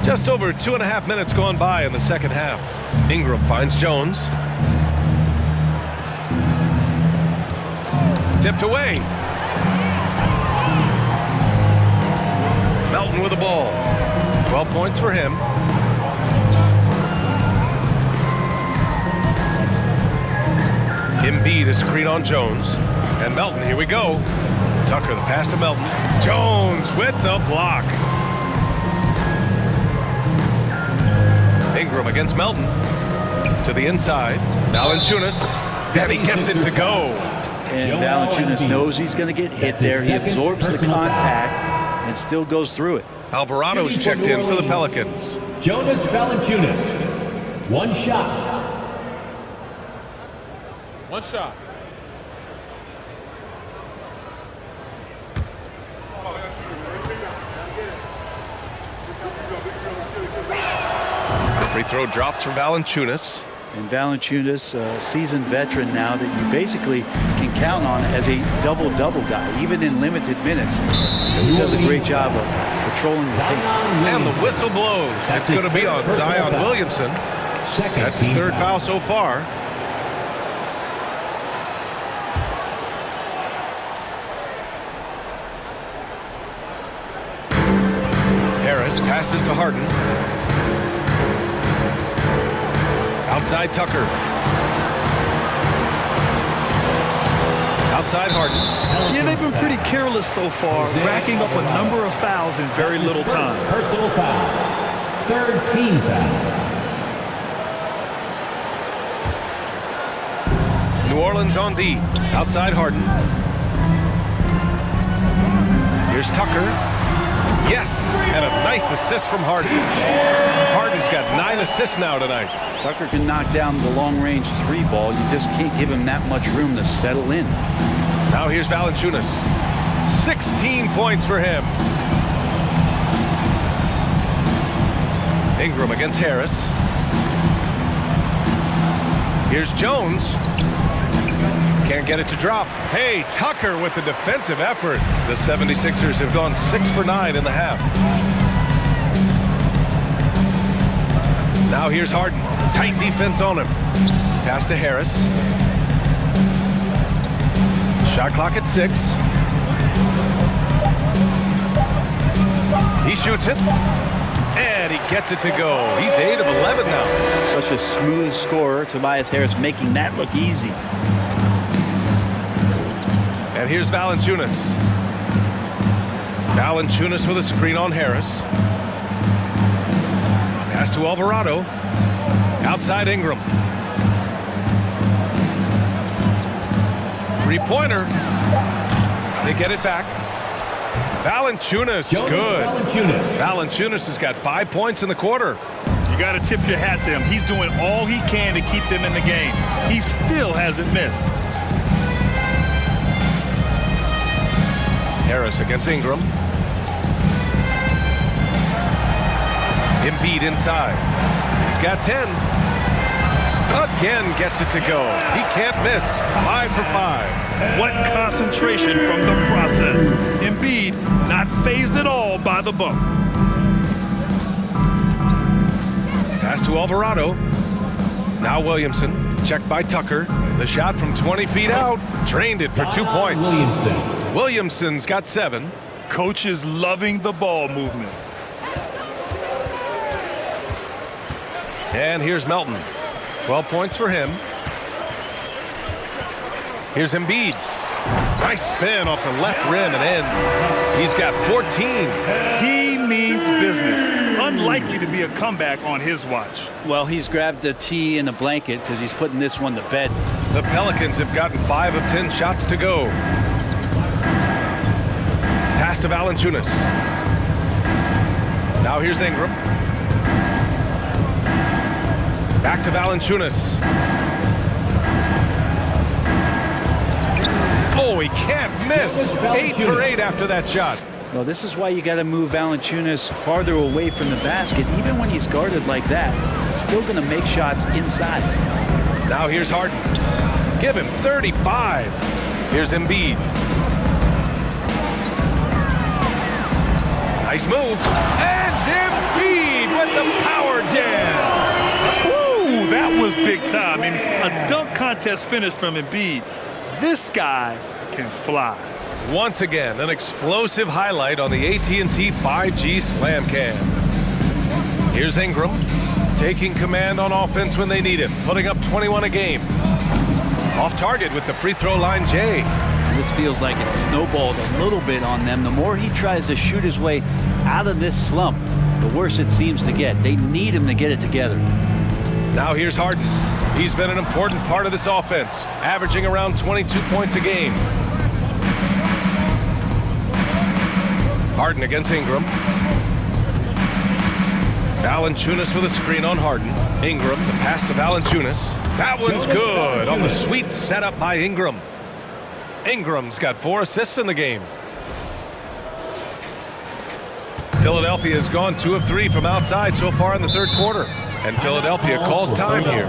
Just over 2.5 minutes gone by in the second half. Ingram finds Jones. Tipped away. Melton with the ball. 12 points for him. Embiid a screen on Jones. And Melton, here we go. Tucker the pass to Melton. Jones with the block. Ingram against Melton. To the inside. Valanciunas. And he gets it to go. And Valanciunas knows he's going to get hit there. He absorbs the contact and still goes through it. Alvarado's checked in for the Pelicans. Jonas Valanciunas. 1 shot. 1 shot. Free throw drops for Valanciunas. And Valanciunas, a seasoned veteran now that you basically can count on as a double-double guy, even in limited minutes. He does a great job of patrolling the paint. And the whistle blows. It's going to be on Zion Williamson. That's his third foul so far. Harris passes to Harden. Outside Tucker. Outside Harden. Yeah, they've been pretty careless so far, racking up a number of fouls in very little time. Personal foul. Third team foul. New Orleans on D. Outside Harden. Here's Tucker. Yes, and a nice assist from Harden. Harden's got 9 assists now tonight. Tucker can knock down the long-range 3 ball. You just can't give him that much room to settle in. Now here's Valanciunas. 16 points for him. Ingram against Harris. Here's Jones. Can't get it to drop. Hey, Tucker with the defensive effort. The 76ers have gone 6 for 9 in the half. Now here's Harden. Tight defense on him. Pass to Harris. Shot clock at 6. He shoots it. And he gets it to go. He's 8 of 11 now. Such a smooth scorer. Tobias Harris making that look easy. And here's Valanciunas. Valanciunas with a screen on Harris. Pass to Alvarado. Outside Ingram. Three-pointer. They get it back. Valanciunas, good. Valanciunas has got 5 points in the quarter. You got to tip your hat to him. He's doing all he can to keep them in the game. He still hasn't missed. Harris against Ingram. Embiid inside. He's got 10. Again gets it to go. He can't miss. 5 for 5. What concentration from the process. Embiid not fazed at all by the bump. Pass to Alvarado. Now Williamson. Checked by Tucker. The shot from 20 feet out. Drained it for 2 points. Williamson's got 7. Coach is loving the ball movement. And here's Melton. 12 points for him. Here's Embiid. Nice spin off the left rim and in. He's got 14. He means business. Unlikely to be a comeback on his watch. Well, he's grabbed the tee and a blanket because he's putting this one to bed. The Pelicans have gotten 5 of 10 shots to go. Pass to Valanciunas. Now here's Ingram. Back to Valanciunas. Oh, he can't miss. 8 for 8 after that shot. Well, this is why you got to move Valanciunas farther away from the basket. Even when he's guarded like that, he's still going to make shots inside. Now here's Harden. Give him 35. Here's Embiid. Nice move. And Embiid with the power jam. Ooh, that was big time. I mean, a dunk contest finish from Embiid. This guy can fly. Once again, an explosive highlight on the AT&T 5G Slam Cam. Here's Ingram, taking command on offense when they need him, putting up 21 a game. Off target with the free throw line, Jay. This feels like it's snowballed a little bit on them. The more he tries to shoot his way out of this slump, the worse it seems to get. They need him to get it together. Now here's Harden. He's been an important part of this offense, averaging around 22 points a game. Harden against Ingram. Valanciunas with a screen on Harden. Ingram, the pass to Valanciunas. That one's good on the sweet setup by Ingram. Ingram's got 4 assists in the game. Philadelphia has gone 2 of 3 from outside so far in the third quarter. And Philadelphia calls time here.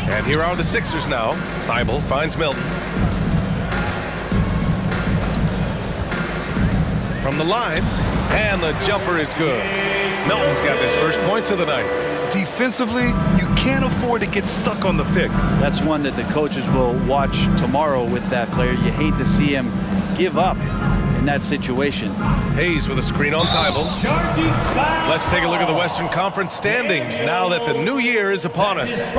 And here are the Sixers now. Thibault finds Milton. From the line, and the jumper is good. Milton's got his first points of the night. Defensively, you can't afford to get stuck on the pick. That's one that the coaches will watch tomorrow with that player. You hate to see him give up in that situation. Hayes with a screen on Thibault. Let's take a look at the Western Conference standings now that the new year is upon us.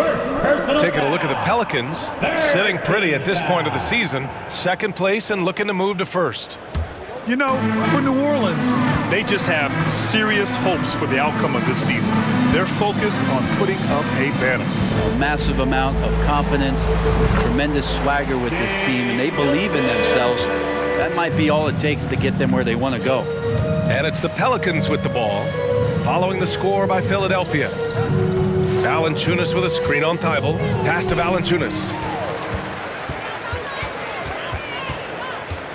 Taking a look at the Pelicans, sitting pretty at this point of the season, second place and looking to move to first. You know, for New Orleans, they just have serious hopes for the outcome of this season. They're focused on putting up a banner. A massive amount of confidence, tremendous swagger with this team, and they believe in themselves. That might be all it takes to get them where they want to go. And it's the Pelicans with the ball, following the score by Philadelphia. Valanciunas with a screen on Thibault. Pass to Valanciunas.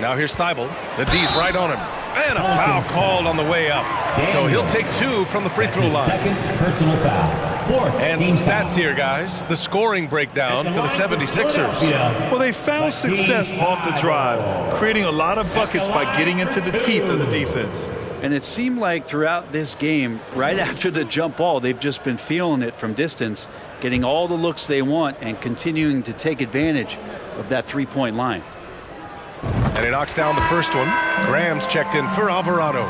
Now here's Thibault. The D's right on him. And a foul called on the way up. So he'll take 2 from the free throw line. Second personal foul. Fourth and some stats here, guys. The scoring breakdown for the 76ers. Well, they found success off the drive, creating a lot of buckets by getting into the teeth of the defense. And it seemed like throughout this game, right after the jump ball, they've just been feeling it from distance, getting all the looks they want and continuing to take advantage of that three-point line. And he knocks down the first one. Graham's checked in for Alvarado.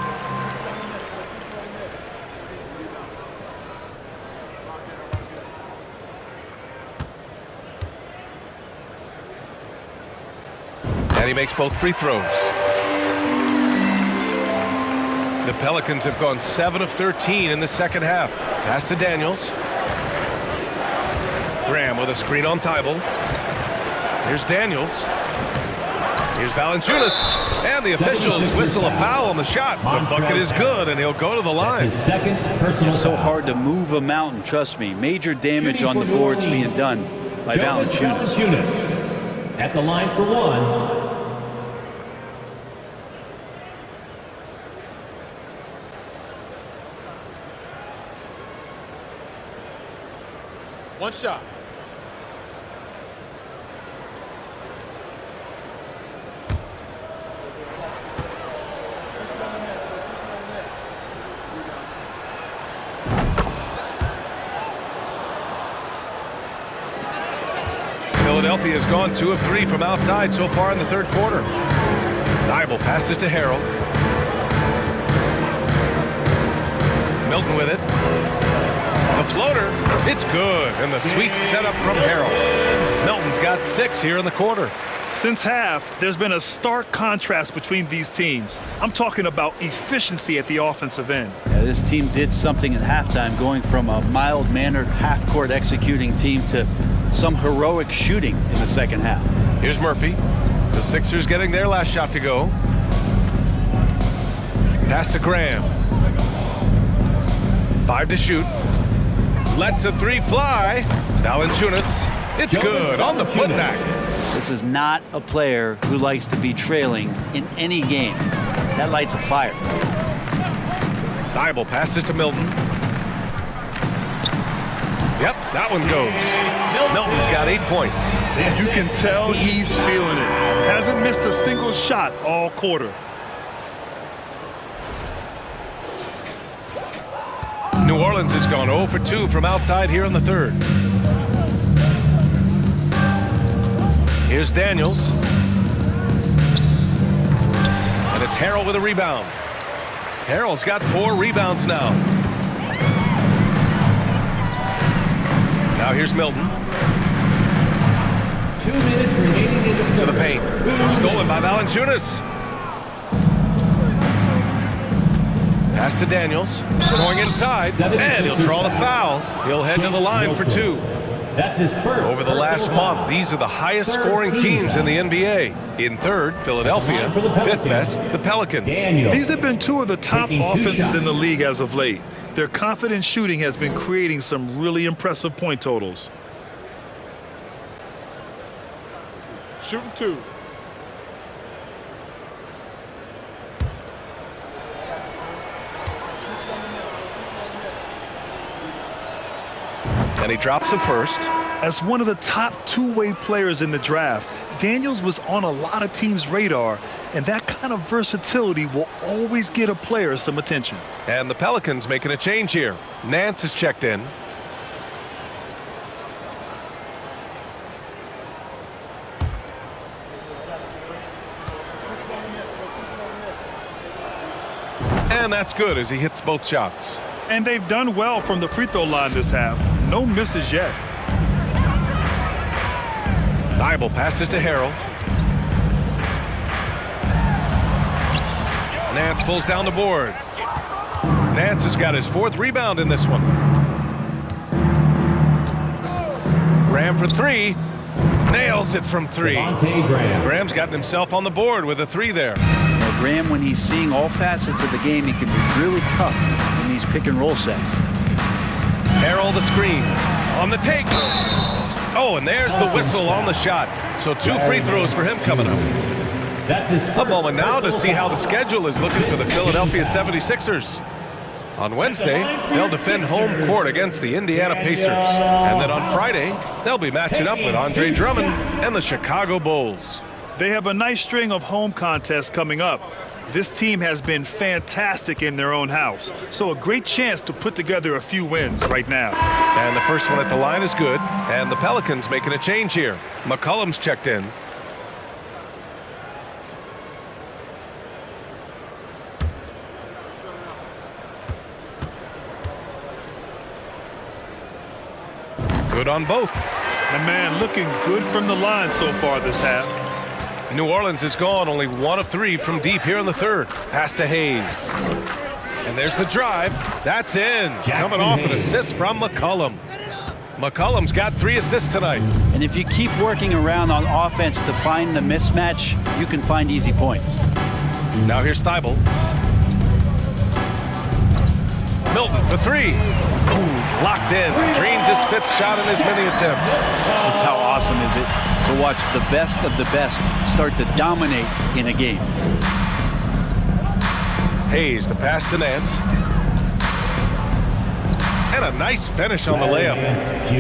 And he makes both free throws. The Pelicans have gone 7 of 13 in the second half. Pass to Daniels. Graham with a screen on Thibault. Here's Daniels. Here's Valanciunas. And the officials whistle a foul on the shot. The bucket is good, and he'll go to the line. His second personal It's so foul. hard to move a mountain, trust me. Major damage on the boards being done by Valanciunas. Valanciunas at the line for one. One shot. Philadelphia has gone 2 of 3 from outside so far in the third quarter. Thibault passes to Harrell. Milton with it. The floater, it's good, and the sweet setup from Harrell. Milton's got 6 here in the quarter. Since half, there's been a stark contrast between these teams. I'm talking about efficiency at the offensive end. Yeah, this team did something at halftime, going from a mild-mannered half-court executing team to some heroic shooting in the second half. Here's Murphy. The Sixers getting their last shot to go. Pass to Graham. 5 to shoot. Lets the 3 fly. Valanciunas. It's good on the putback. This is not a player who likes to be trailing in any game. That lights a fire. Thibault passes to Milton. Yep, that one goes. Milton's got 8 points. You can tell he's feeling it. Hasn't missed a single shot all quarter. New Orleans has gone 0 for 2 from outside here in the third. Here's Daniels. And it's Harrell with a rebound. Harrell's got 4 rebounds now. Now here's Milton. 2 minutes remaining in the third. To the paint. Stolen by Valanciunas. Pass to Daniels. Going inside. And he'll draw the foul. He'll head to the line for 2. That's his first. Over the last month, these are the highest scoring teams in the NBA. In third, Philadelphia. Fifth best, the Pelicans. These have been 2 of the top Taking 2 offenses shots. in the league as of late. Their confident shooting has been creating some really impressive point totals. Shooting 2. And he drops it first. As one of the top two-way players in the draft, Daniels was on a lot of teams' radar, and that kind of versatility will always get a player some attention. And the Pelicans making a change here. Nance is checked in. And that's good as he hits both shots. And they've done well from the free throw line this half. No misses yet. Thibault passes to Harrell. Nance pulls down the board. Nance has got his 4th rebound in this one. Graham for 3. Nails it from 3. Graham's gotten himself on the board with a 3 there. Now, Graham, when he's seeing all facets of the game, he can be really tough in these pick and roll sets. Harrell the screen. On the take. Oh, and there's the whistle on the shot. So 2 free throws for him coming up. That's his A moment now to see how the schedule is looking for the Philadelphia 76ers. On Wednesday, they'll defend home court against the Indiana Pacers. And then on Friday, they'll be matching up with Andre Drummond and the Chicago Bulls. They have a nice string of home contests coming up. This team has been fantastic in their own house, so a great chance to put together a few wins right now. And the first one at the line is good, and the Pelicans making a change here. McCollum's checked in. Good on both. The man looking good from the line so far this half. New Orleans is gone, only 1 of 3 from deep here in the third. Pass to Hayes. And there's the drive. That's in. Coming off an assist from McCollum. McCollum's got 3 assists tonight. And if you keep working around on offense to find the mismatch, you can find easy points. Now here's Thibault. Milton for 3. He's locked in. Dreams his 5th shot in as many attempts. Just how awesome is it to watch the best of the best start to dominate in a game. Hayes, the pass to Nance. And a nice finish on the layup.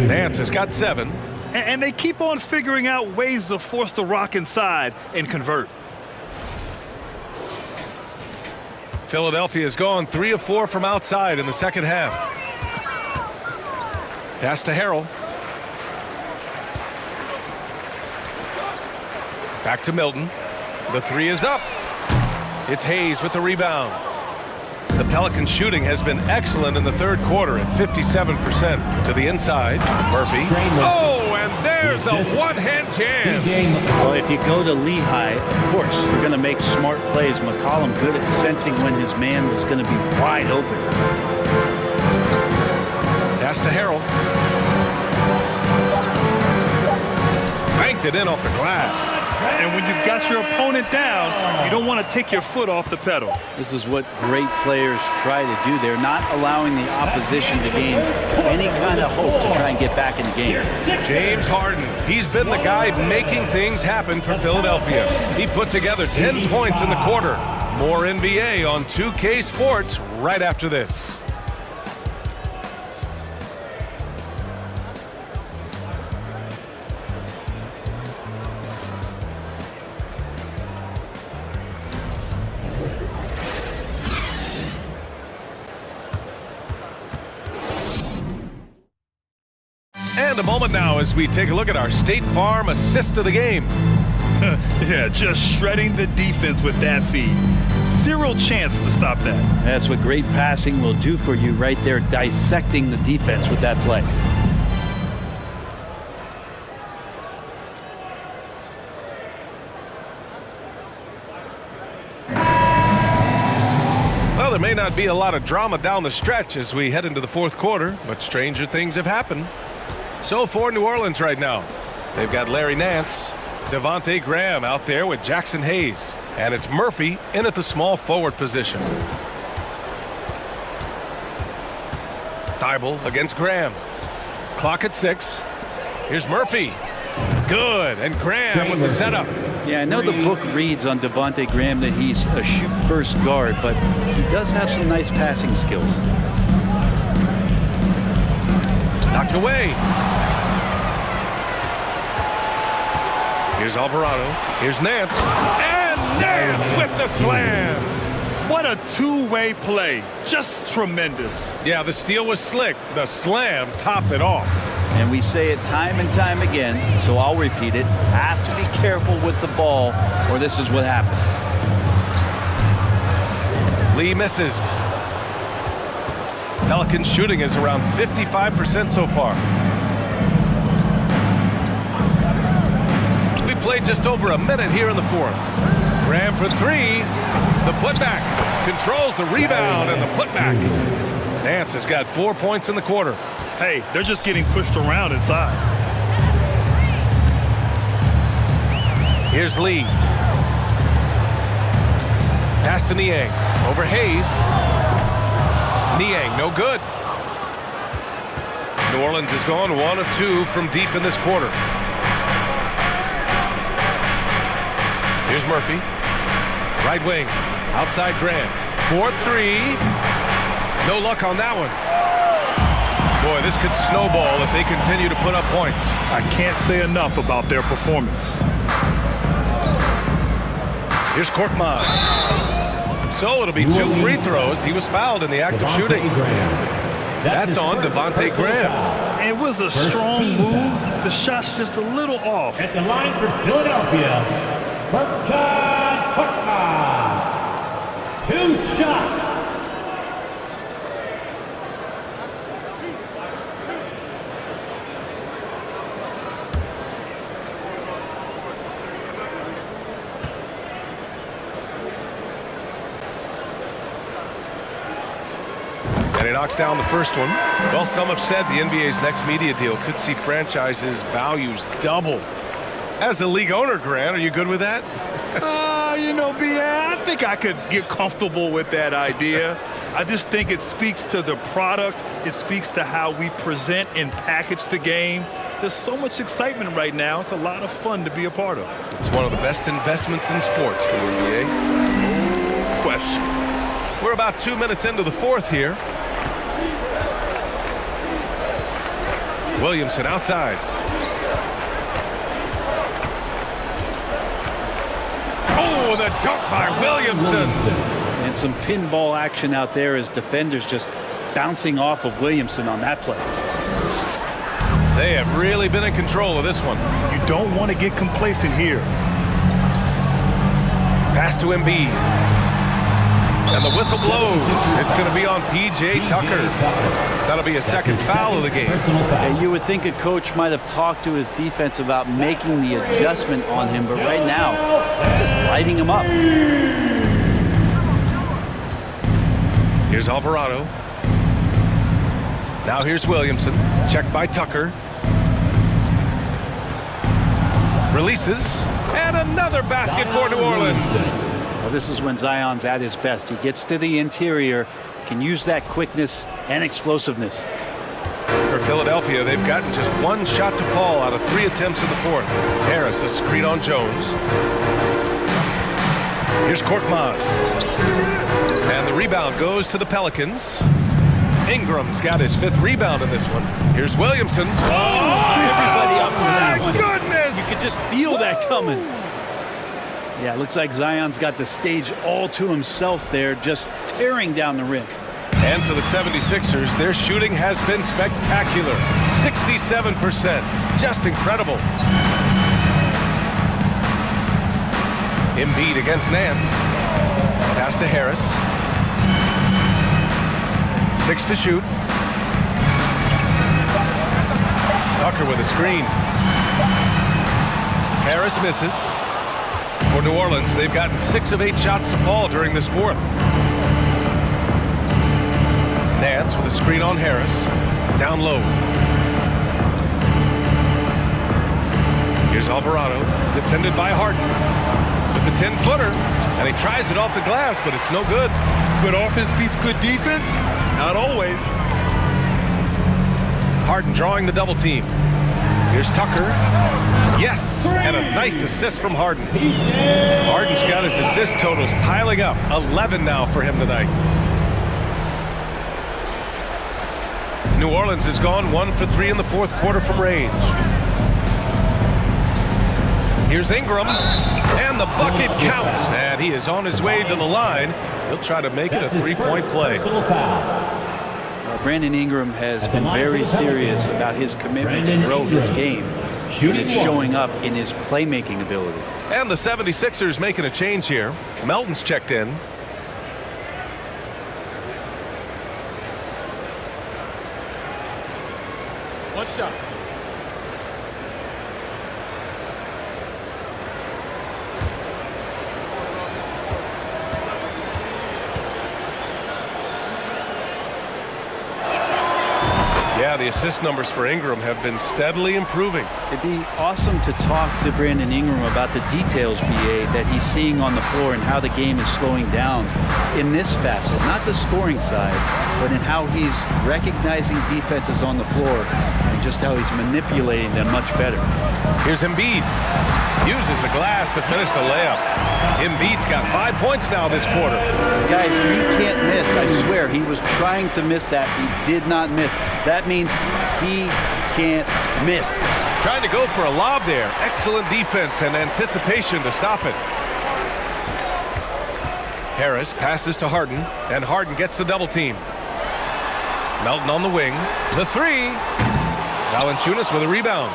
Nance has got 7. And they keep on figuring out ways to force the rock inside and convert. Philadelphia's gone 3 of 4 from outside in the second half. Pass to Harrell. Back to Milton. The 3 is up. It's Hayes with the rebound. The Pelicans shooting has been excellent in the third quarter at 57%. To the inside, Murphy. Oh, and there's a one-hand jam. Well, if you go to Lehigh, of course, you're going to make smart plays. McCollum good at sensing when his man was going to be wide open. Pass to Harrell. Banked it in off the glass. And when you've got your opponent down, you don't want to take your foot off the pedal. This is what great players try to do. They're not allowing the opposition to gain any kind of hope to try and get back in the game. James Harden, he's been the guy making things happen for Philadelphia. He put together 10 points in the quarter. More NBA on 2K Sports right after this. And a moment now as we take a look at our State Farm assist of the game. Yeah, just shredding the defense with that feed. Zero chance to stop that. That's what great passing will do for you right there, dissecting the defense with that play. Well, there may not be a lot of drama down the stretch as we head into the fourth quarter, but stranger things have happened. So for New Orleans right now, they've got Larry Nance, Devontae Graham out there with Jackson Hayes, and it's Murphy in at the small forward position. Thibault against Graham. Clock at 6. Here's Murphy. Good, and Graham with the setup. Yeah, I know the book reads on Devontae Graham that he's a shoot-first guard, but he does have some nice passing skills. Knocked away. Here's Alvarado. Here's Nance. And Nance with the slam. What a two-way play. Just tremendous. Yeah, the steal was slick. The slam topped it off. And we say it time and time again, so I'll repeat it. Have to be careful with the ball, or this is what happens. Lee misses. Pelicans shooting is around 55% so far. We played just over a minute here in the fourth. Graham for 3. The putback. Controls the rebound and the putback. Nance has got 4 points in the quarter. Hey, they're just getting pushed around inside. Here's Lee. Pass to Niang. Over Hayes. Niang, no good. New Orleans has gone 1 of 2 from deep in this quarter. Here's Murphy. Right wing. Outside Graham. 4-3. No luck on that one. Boy, this could snowball if they continue to put up points. I can't say enough about their performance. Here's Korkmaz. So it'll be 2 free throws. He was fouled in the act of shooting. That's on Devontae Graham. It was a strong move. The shot's just a little off. At the line for Philadelphia, PAROKYA. 2 shots. And he knocks down the first one. Well, some have said the NBA's next media deal could see franchises' values double. As the league owner, Grant, are you good with that? You know, I think I could get comfortable with that idea. I just think it speaks to the product. It speaks to how we present and package the game. There's so much excitement right now. It's a lot of fun to be a part of. It's one of the best investments in sports for the NBA. No question. We're about 2 minutes into the fourth here. Williamson outside. Oh, the dunk by Williamson. And some pinball action out there as defenders just bouncing off of Williamson on that play. They have really been in control of this one. You don't want to get complacent here. Pass to Embiid. And the whistle blows. It's going to be on P.J. Tucker. That'll be a second foul of the game. Yeah, you would think a coach might have talked to his defense about making the adjustment on him, but right now, he's just lighting him up. Here's Alvarado. Now here's Williamson. Checked by Tucker. Releases. And another basket for New Orleans. Well, this is when Zion's at his best. He gets to the interior, can use that quickness and explosiveness. For Philadelphia, they've gotten just 1 shot to fall out of 3 attempts in the fourth. Harris, a screen on Jones. Here's Korkmaz. And the rebound goes to the Pelicans. Ingram's got his 5th rebound in this one. Here's Williamson. Everybody up for that one. Goodness! You could just feel that coming. Yeah, it looks like Zion's got the stage all to himself there, just tearing down the rim. And for the 76ers, their shooting has been spectacular. 67%. Just incredible. Embiid against Nance. Pass to Harris. 6 to shoot. Tucker with a screen. Harris misses. For New Orleans, they've gotten 6 of 8 shots to fall during this fourth. Nance with a screen on Harris. Down low. Here's Alvarado, defended by Harden. With the 10-footer, and he tries it off the glass, but it's no good. Good offense beats good defense? Not always. Harden drawing the double team. Here's Tucker. Yes, and a nice assist from Harden. Harden's got his assist totals piling up. 11 now for him tonight. New Orleans has gone 1 for 3 in the fourth quarter from range. Here's Ingram, and the bucket counts, and he is on his way to the line. He'll try to make it a 3-point play. Brandon Ingram has been very serious about his commitment to grow his game. And it's showing up in his playmaking ability. And the 76ers making a change here. Melton's checked in. One shot. Yeah, the assist numbers for Ingram have been steadily improving. It'd be awesome to talk to Brandon Ingram about the details, BA, that he's seeing on the floor and how the game is slowing down in this facet, not the scoring side, but in how he's recognizing defenses on the floor and just how he's manipulating them much better. Here's Embiid. Uses the glass to finish the layup. Embiid's got 5 points now this quarter. Guys, he can't miss. I swear, he was trying to miss that. He did not miss. That means he can't miss. Trying to go for a lob there. Excellent defense and anticipation to stop it. Harris passes to Harden, and Harden gets the double team. Melton on the wing. The three. Valanciunas with a rebound.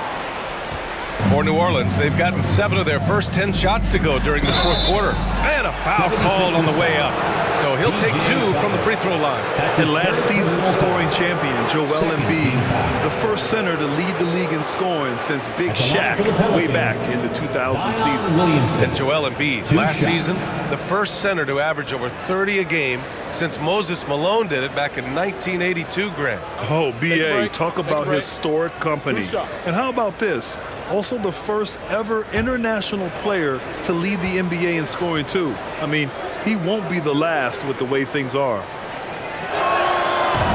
For New Orleans, they've gotten 7 of their first 10 shots to go during this fourth quarter. And a foul called on the way up. So he'll take 2 from the free throw line. And last season's scoring champion, Joel Embiid, the first center to lead the league in scoring since Big Shaq way back in the 2000 season. And Joel Embiid, last season, the first center to average over 30 a game since Moses Malone did it back in 1982, Grant. Oh, BA, talk about historic company. And how about this? Also the first ever international player to lead the NBA in scoring, too. I mean, he won't be the last with the way things are.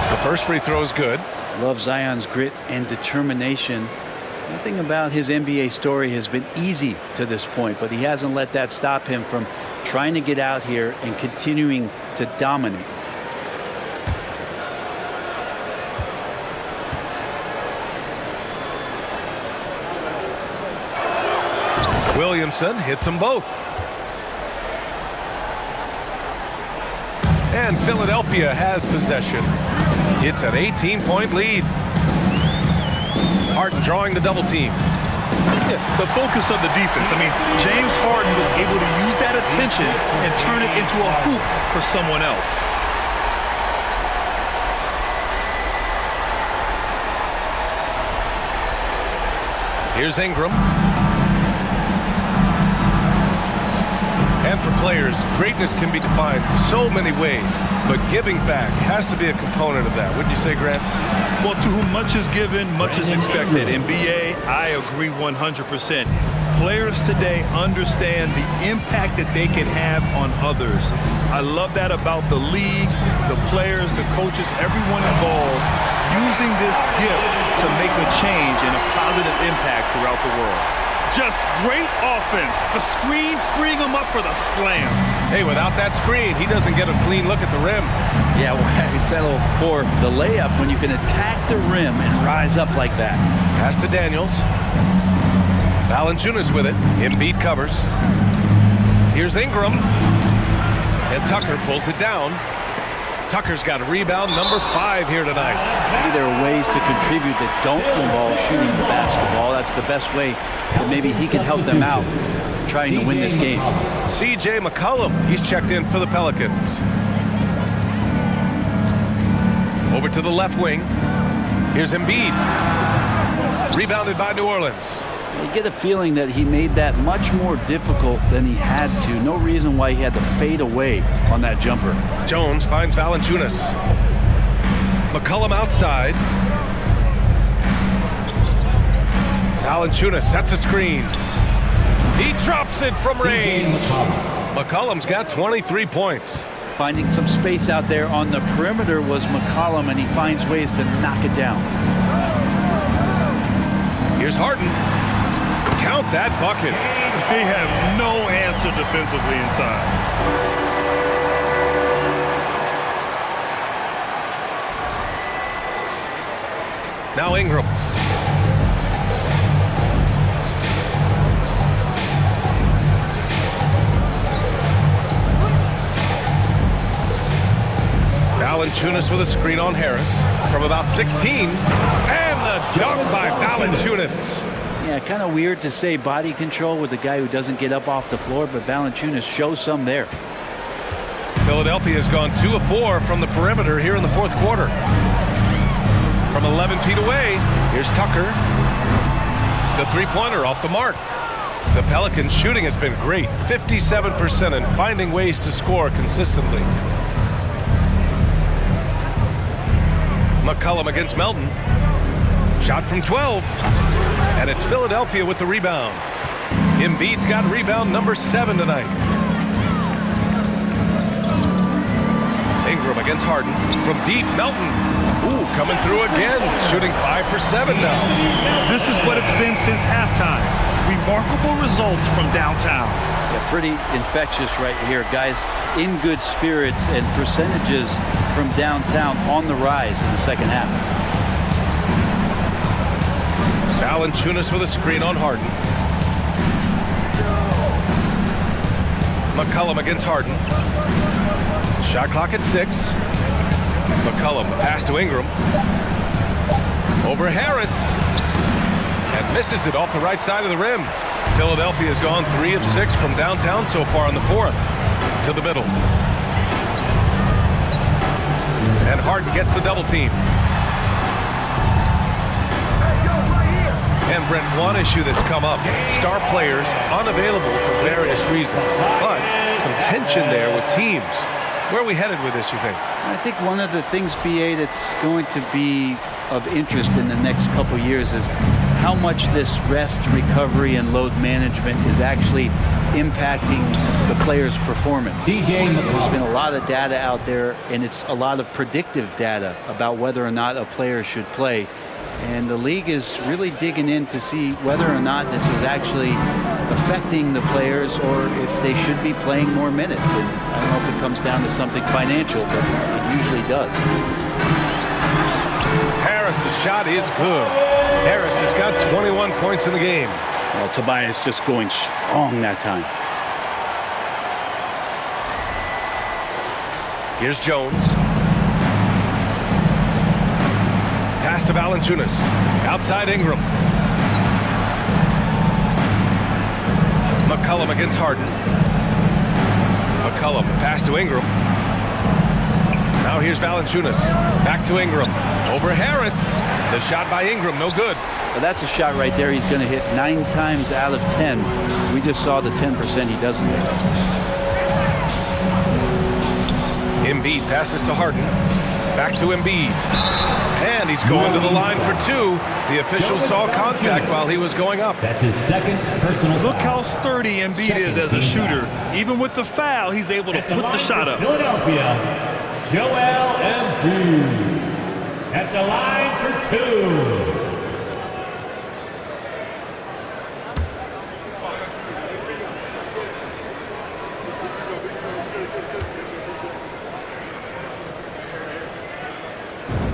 The first free throw is good. Love Zion's grit and determination. Nothing about his NBA story has been easy to this point, but he hasn't let that stop him from trying to get out here and continuing to dominate. Williamson hits them both. And Philadelphia has possession. It's an 18-point lead. Harden drawing the double team. Yeah, the focus of the defense. I mean, James Harden was able to use that attention and turn it into a hoop for someone else. Here's Ingram. And for players, greatness can be defined so many ways, but giving back has to be a component of that. Wouldn't you say, Grant? Well, to whom much is given, much is expected. In BA, I agree 100%. Players today understand the impact that they can have on others. I love that about the league, the players, the coaches, everyone involved, using this gift to make a change and a positive impact throughout the world. Just great offense. The screen freeing him up for the slam. Hey, without that screen, he doesn't get a clean look at the rim. Yeah, well, settle for the layup when you can attack the rim and rise up like that. Pass to Daniels. Valanciunas with it. Embiid covers. Here's Ingram. And Tucker pulls it down. Tucker's got a rebound, number 5 here tonight. Maybe there are ways to contribute that don't involve shooting the basketball. That's the best way that maybe he can help them out trying to win this game. C.J. McCollum, he's checked in for the Pelicans. Over to the left wing. Here's Embiid. Rebounded by New Orleans. You get a feeling that he made that much more difficult than he had to. No reason why he had to fade away on that jumper. Jones finds Valanciunas. McCollum outside. Valanciunas sets a screen. He drops it from range. McCollum's got 23 points. Finding some space out there on the perimeter was McCollum, and he finds ways to knock it down. Here's Harden. Count that bucket. They have no answer defensively inside. Now Ingram. Valanciunas with a screen on Harris from about 16. And the dunk by Valanciunas. Yeah, kind of weird to say body control with a guy who doesn't get up off the floor, but Valanciunas shows some there. Philadelphia has gone 2 of 4 from the perimeter here in the fourth quarter. From 11 feet away, here's Tucker. The three-pointer off the mark. The Pelicans' shooting has been great, 57%, and finding ways to score consistently. McCollum against Melton. Shot from 12. And it's Philadelphia with the rebound. Embiid's got rebound number 7 tonight. Ingram against Harden. From deep, Melton. Ooh, coming through again. Shooting 5 for 7 now. This is what it's been since halftime. Remarkable results from downtown. Yeah, pretty infectious right here. Guys in good spirits, and percentages from downtown on the rise in the second half. Valanciunas with a screen on Harden. McCollum against Harden. Shot clock at 6. McCollum, pass to Ingram. Over Harris. And misses it off the right side of the rim. Philadelphia has gone 3 of 6 from downtown so far in the 4th. To the middle. And Harden gets the double team. And Brent, one issue that's come up, star players unavailable for various reasons, but some tension there with teams. Where are we headed with this, you think? I think one of the things, BA, that's going to be of interest in the next couple years is how much this rest, recovery, and load management is actually impacting the player's performance. There's been a lot of data out there, and it's a lot of predictive data about whether or not a player should play. And the league is really digging in to see whether or not this is actually affecting the players or if they should be playing more minutes. And I don't know if it comes down to something financial, but it usually does. Harris's shot is good. Harris has got 21 points in the game. Well, Tobias just going strong that time. Here's Jones. Pass to Valanciunas. Outside Ingram. McCollum against Harden. McCollum, pass to Ingram. Now here's Valanciunas. Back to Ingram. Over Harris. The shot by Ingram, no good. Well, that's a shot right there he's going to hit 9 times out of 10. We just saw the 10% he doesn't hit. Embiid passes to Harden. Back to Embiid. And he's going to the line for 2. The official saw contact while he was going up. That's his second personal foul. Look how sturdy Embiid is as a shooter. Even with the foul, he's able to put the shot up. Philadelphia, Joel Embiid at the line for 2.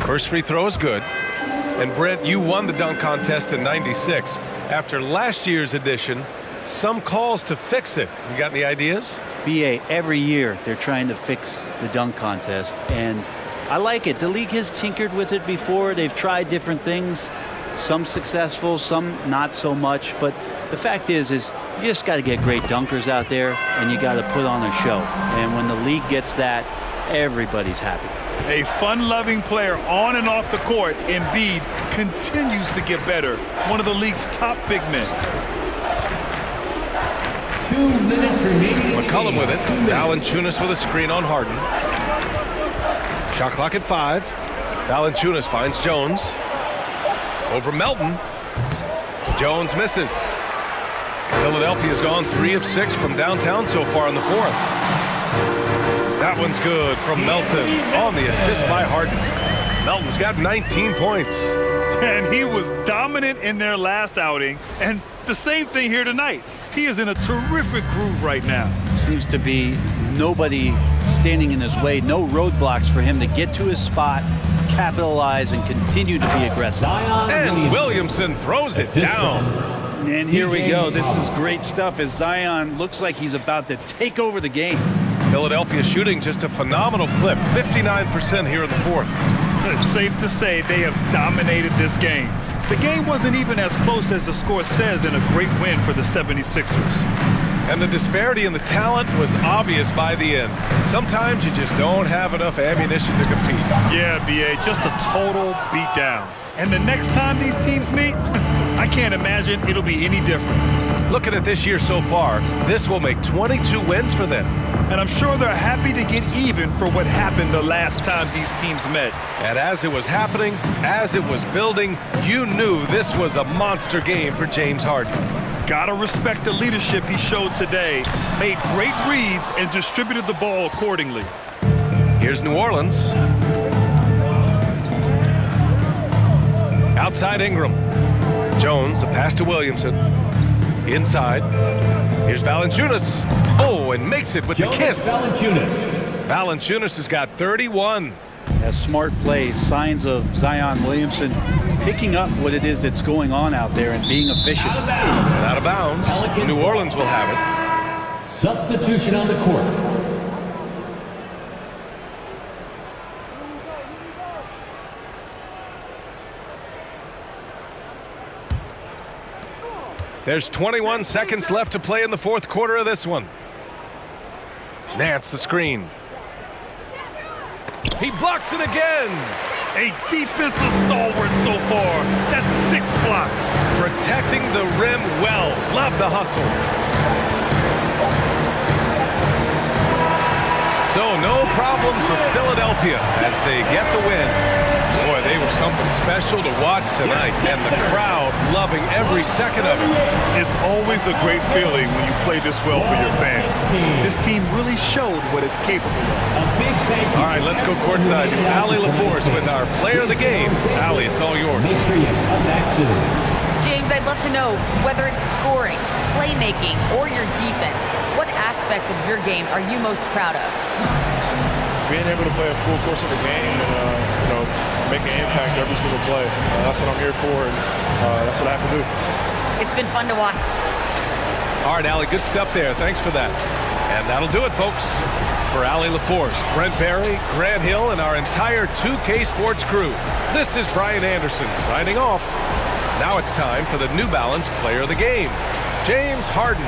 First free throw is good. And Brent, you won the dunk contest in '96. After last year's edition, some calls to fix it. You got any ideas? BA, every year they're trying to fix the dunk contest, and I like it. The league has tinkered with it before. They've tried different things, some successful, some not so much. But the fact is you just got to get great dunkers out there, and you got to put on a show. And when the league gets that, everybody's happy. A fun-loving player on and off the court, Embiid continues to get better. One of the league's top big men. 2 minutes remaining. McCollum with it. Valanciunas with a screen on Harden. Shot clock at 5. Valanciunas finds Jones. Over Melton. Jones misses. Philadelphia's gone 3 of 6 from downtown so far in the 4th. That one's good from Melton on the assist by Harden. Melton's got 19 points. And he was dominant in their last outing. And the same thing here tonight. He is in a terrific groove right now. Seems to be nobody standing in his way, no roadblocks for him to get to his spot, capitalize, and continue to be aggressive. And Williamson throws it down. And here we go. This is great stuff as Zion looks like he's about to take over the game. Philadelphia shooting just a phenomenal clip, 59% here in the 4th. It's safe to say they have dominated this game. The game wasn't even as close as the score says in a great win for the 76ers. And the disparity in the talent was obvious by the end. Sometimes you just don't have enough ammunition to compete. Yeah, BA, just a total beatdown. And the next time these teams meet, I can't imagine it'll be any different. Looking at this year so far, this will make 22 wins for them. And I'm sure they're happy to get even for what happened the last time these teams met. And as it was happening, as it was building, you knew this was a monster game for James Harden. Gotta respect the leadership he showed today. Made great reads and distributed the ball accordingly. Here's New Orleans. Outside Ingram. Jones, the pass to Williamson. Inside. Here's Valanciunas. Oh, and makes it with the kiss. Valanciunas has got 31. A smart play, signs of Zion Williamson picking up what it is that's going on out there and being efficient. Out of bounds. New Orleans will have it. Substitution on the court. There's 21 seconds left to play in the fourth quarter of this one. Nance the screen. He blocks it again. A defensive stalwart so far. That's 6 blocks. Protecting the rim well. Love the hustle. So no problem for Philadelphia as they get the win. Boy, they were something special to watch tonight, and the crowd loving every second of it. It's always a great feeling when you play this well for your fans. This team really showed what it's capable of. A big thank you. All right, let's go courtside to Allie LaForce with our player of the game. Allie, it's all yours. Make sure you come back soon. James, I'd love to know, whether it's scoring, playmaking, or your defense, what aspect of your game are you most proud of? Being able to play a full course of the game and, make an impact every single play. That's what I'm here for, and that's what I have to do. It's been fun to watch. All right, Allie, good stuff there. Thanks for that. And that'll do it, folks. For Allie LaForce, Brent Barry, Grant Hill, and our entire 2K Sports crew, this is Brian Anderson signing off. Now it's time for the New Balance Player of the Game, James Harden.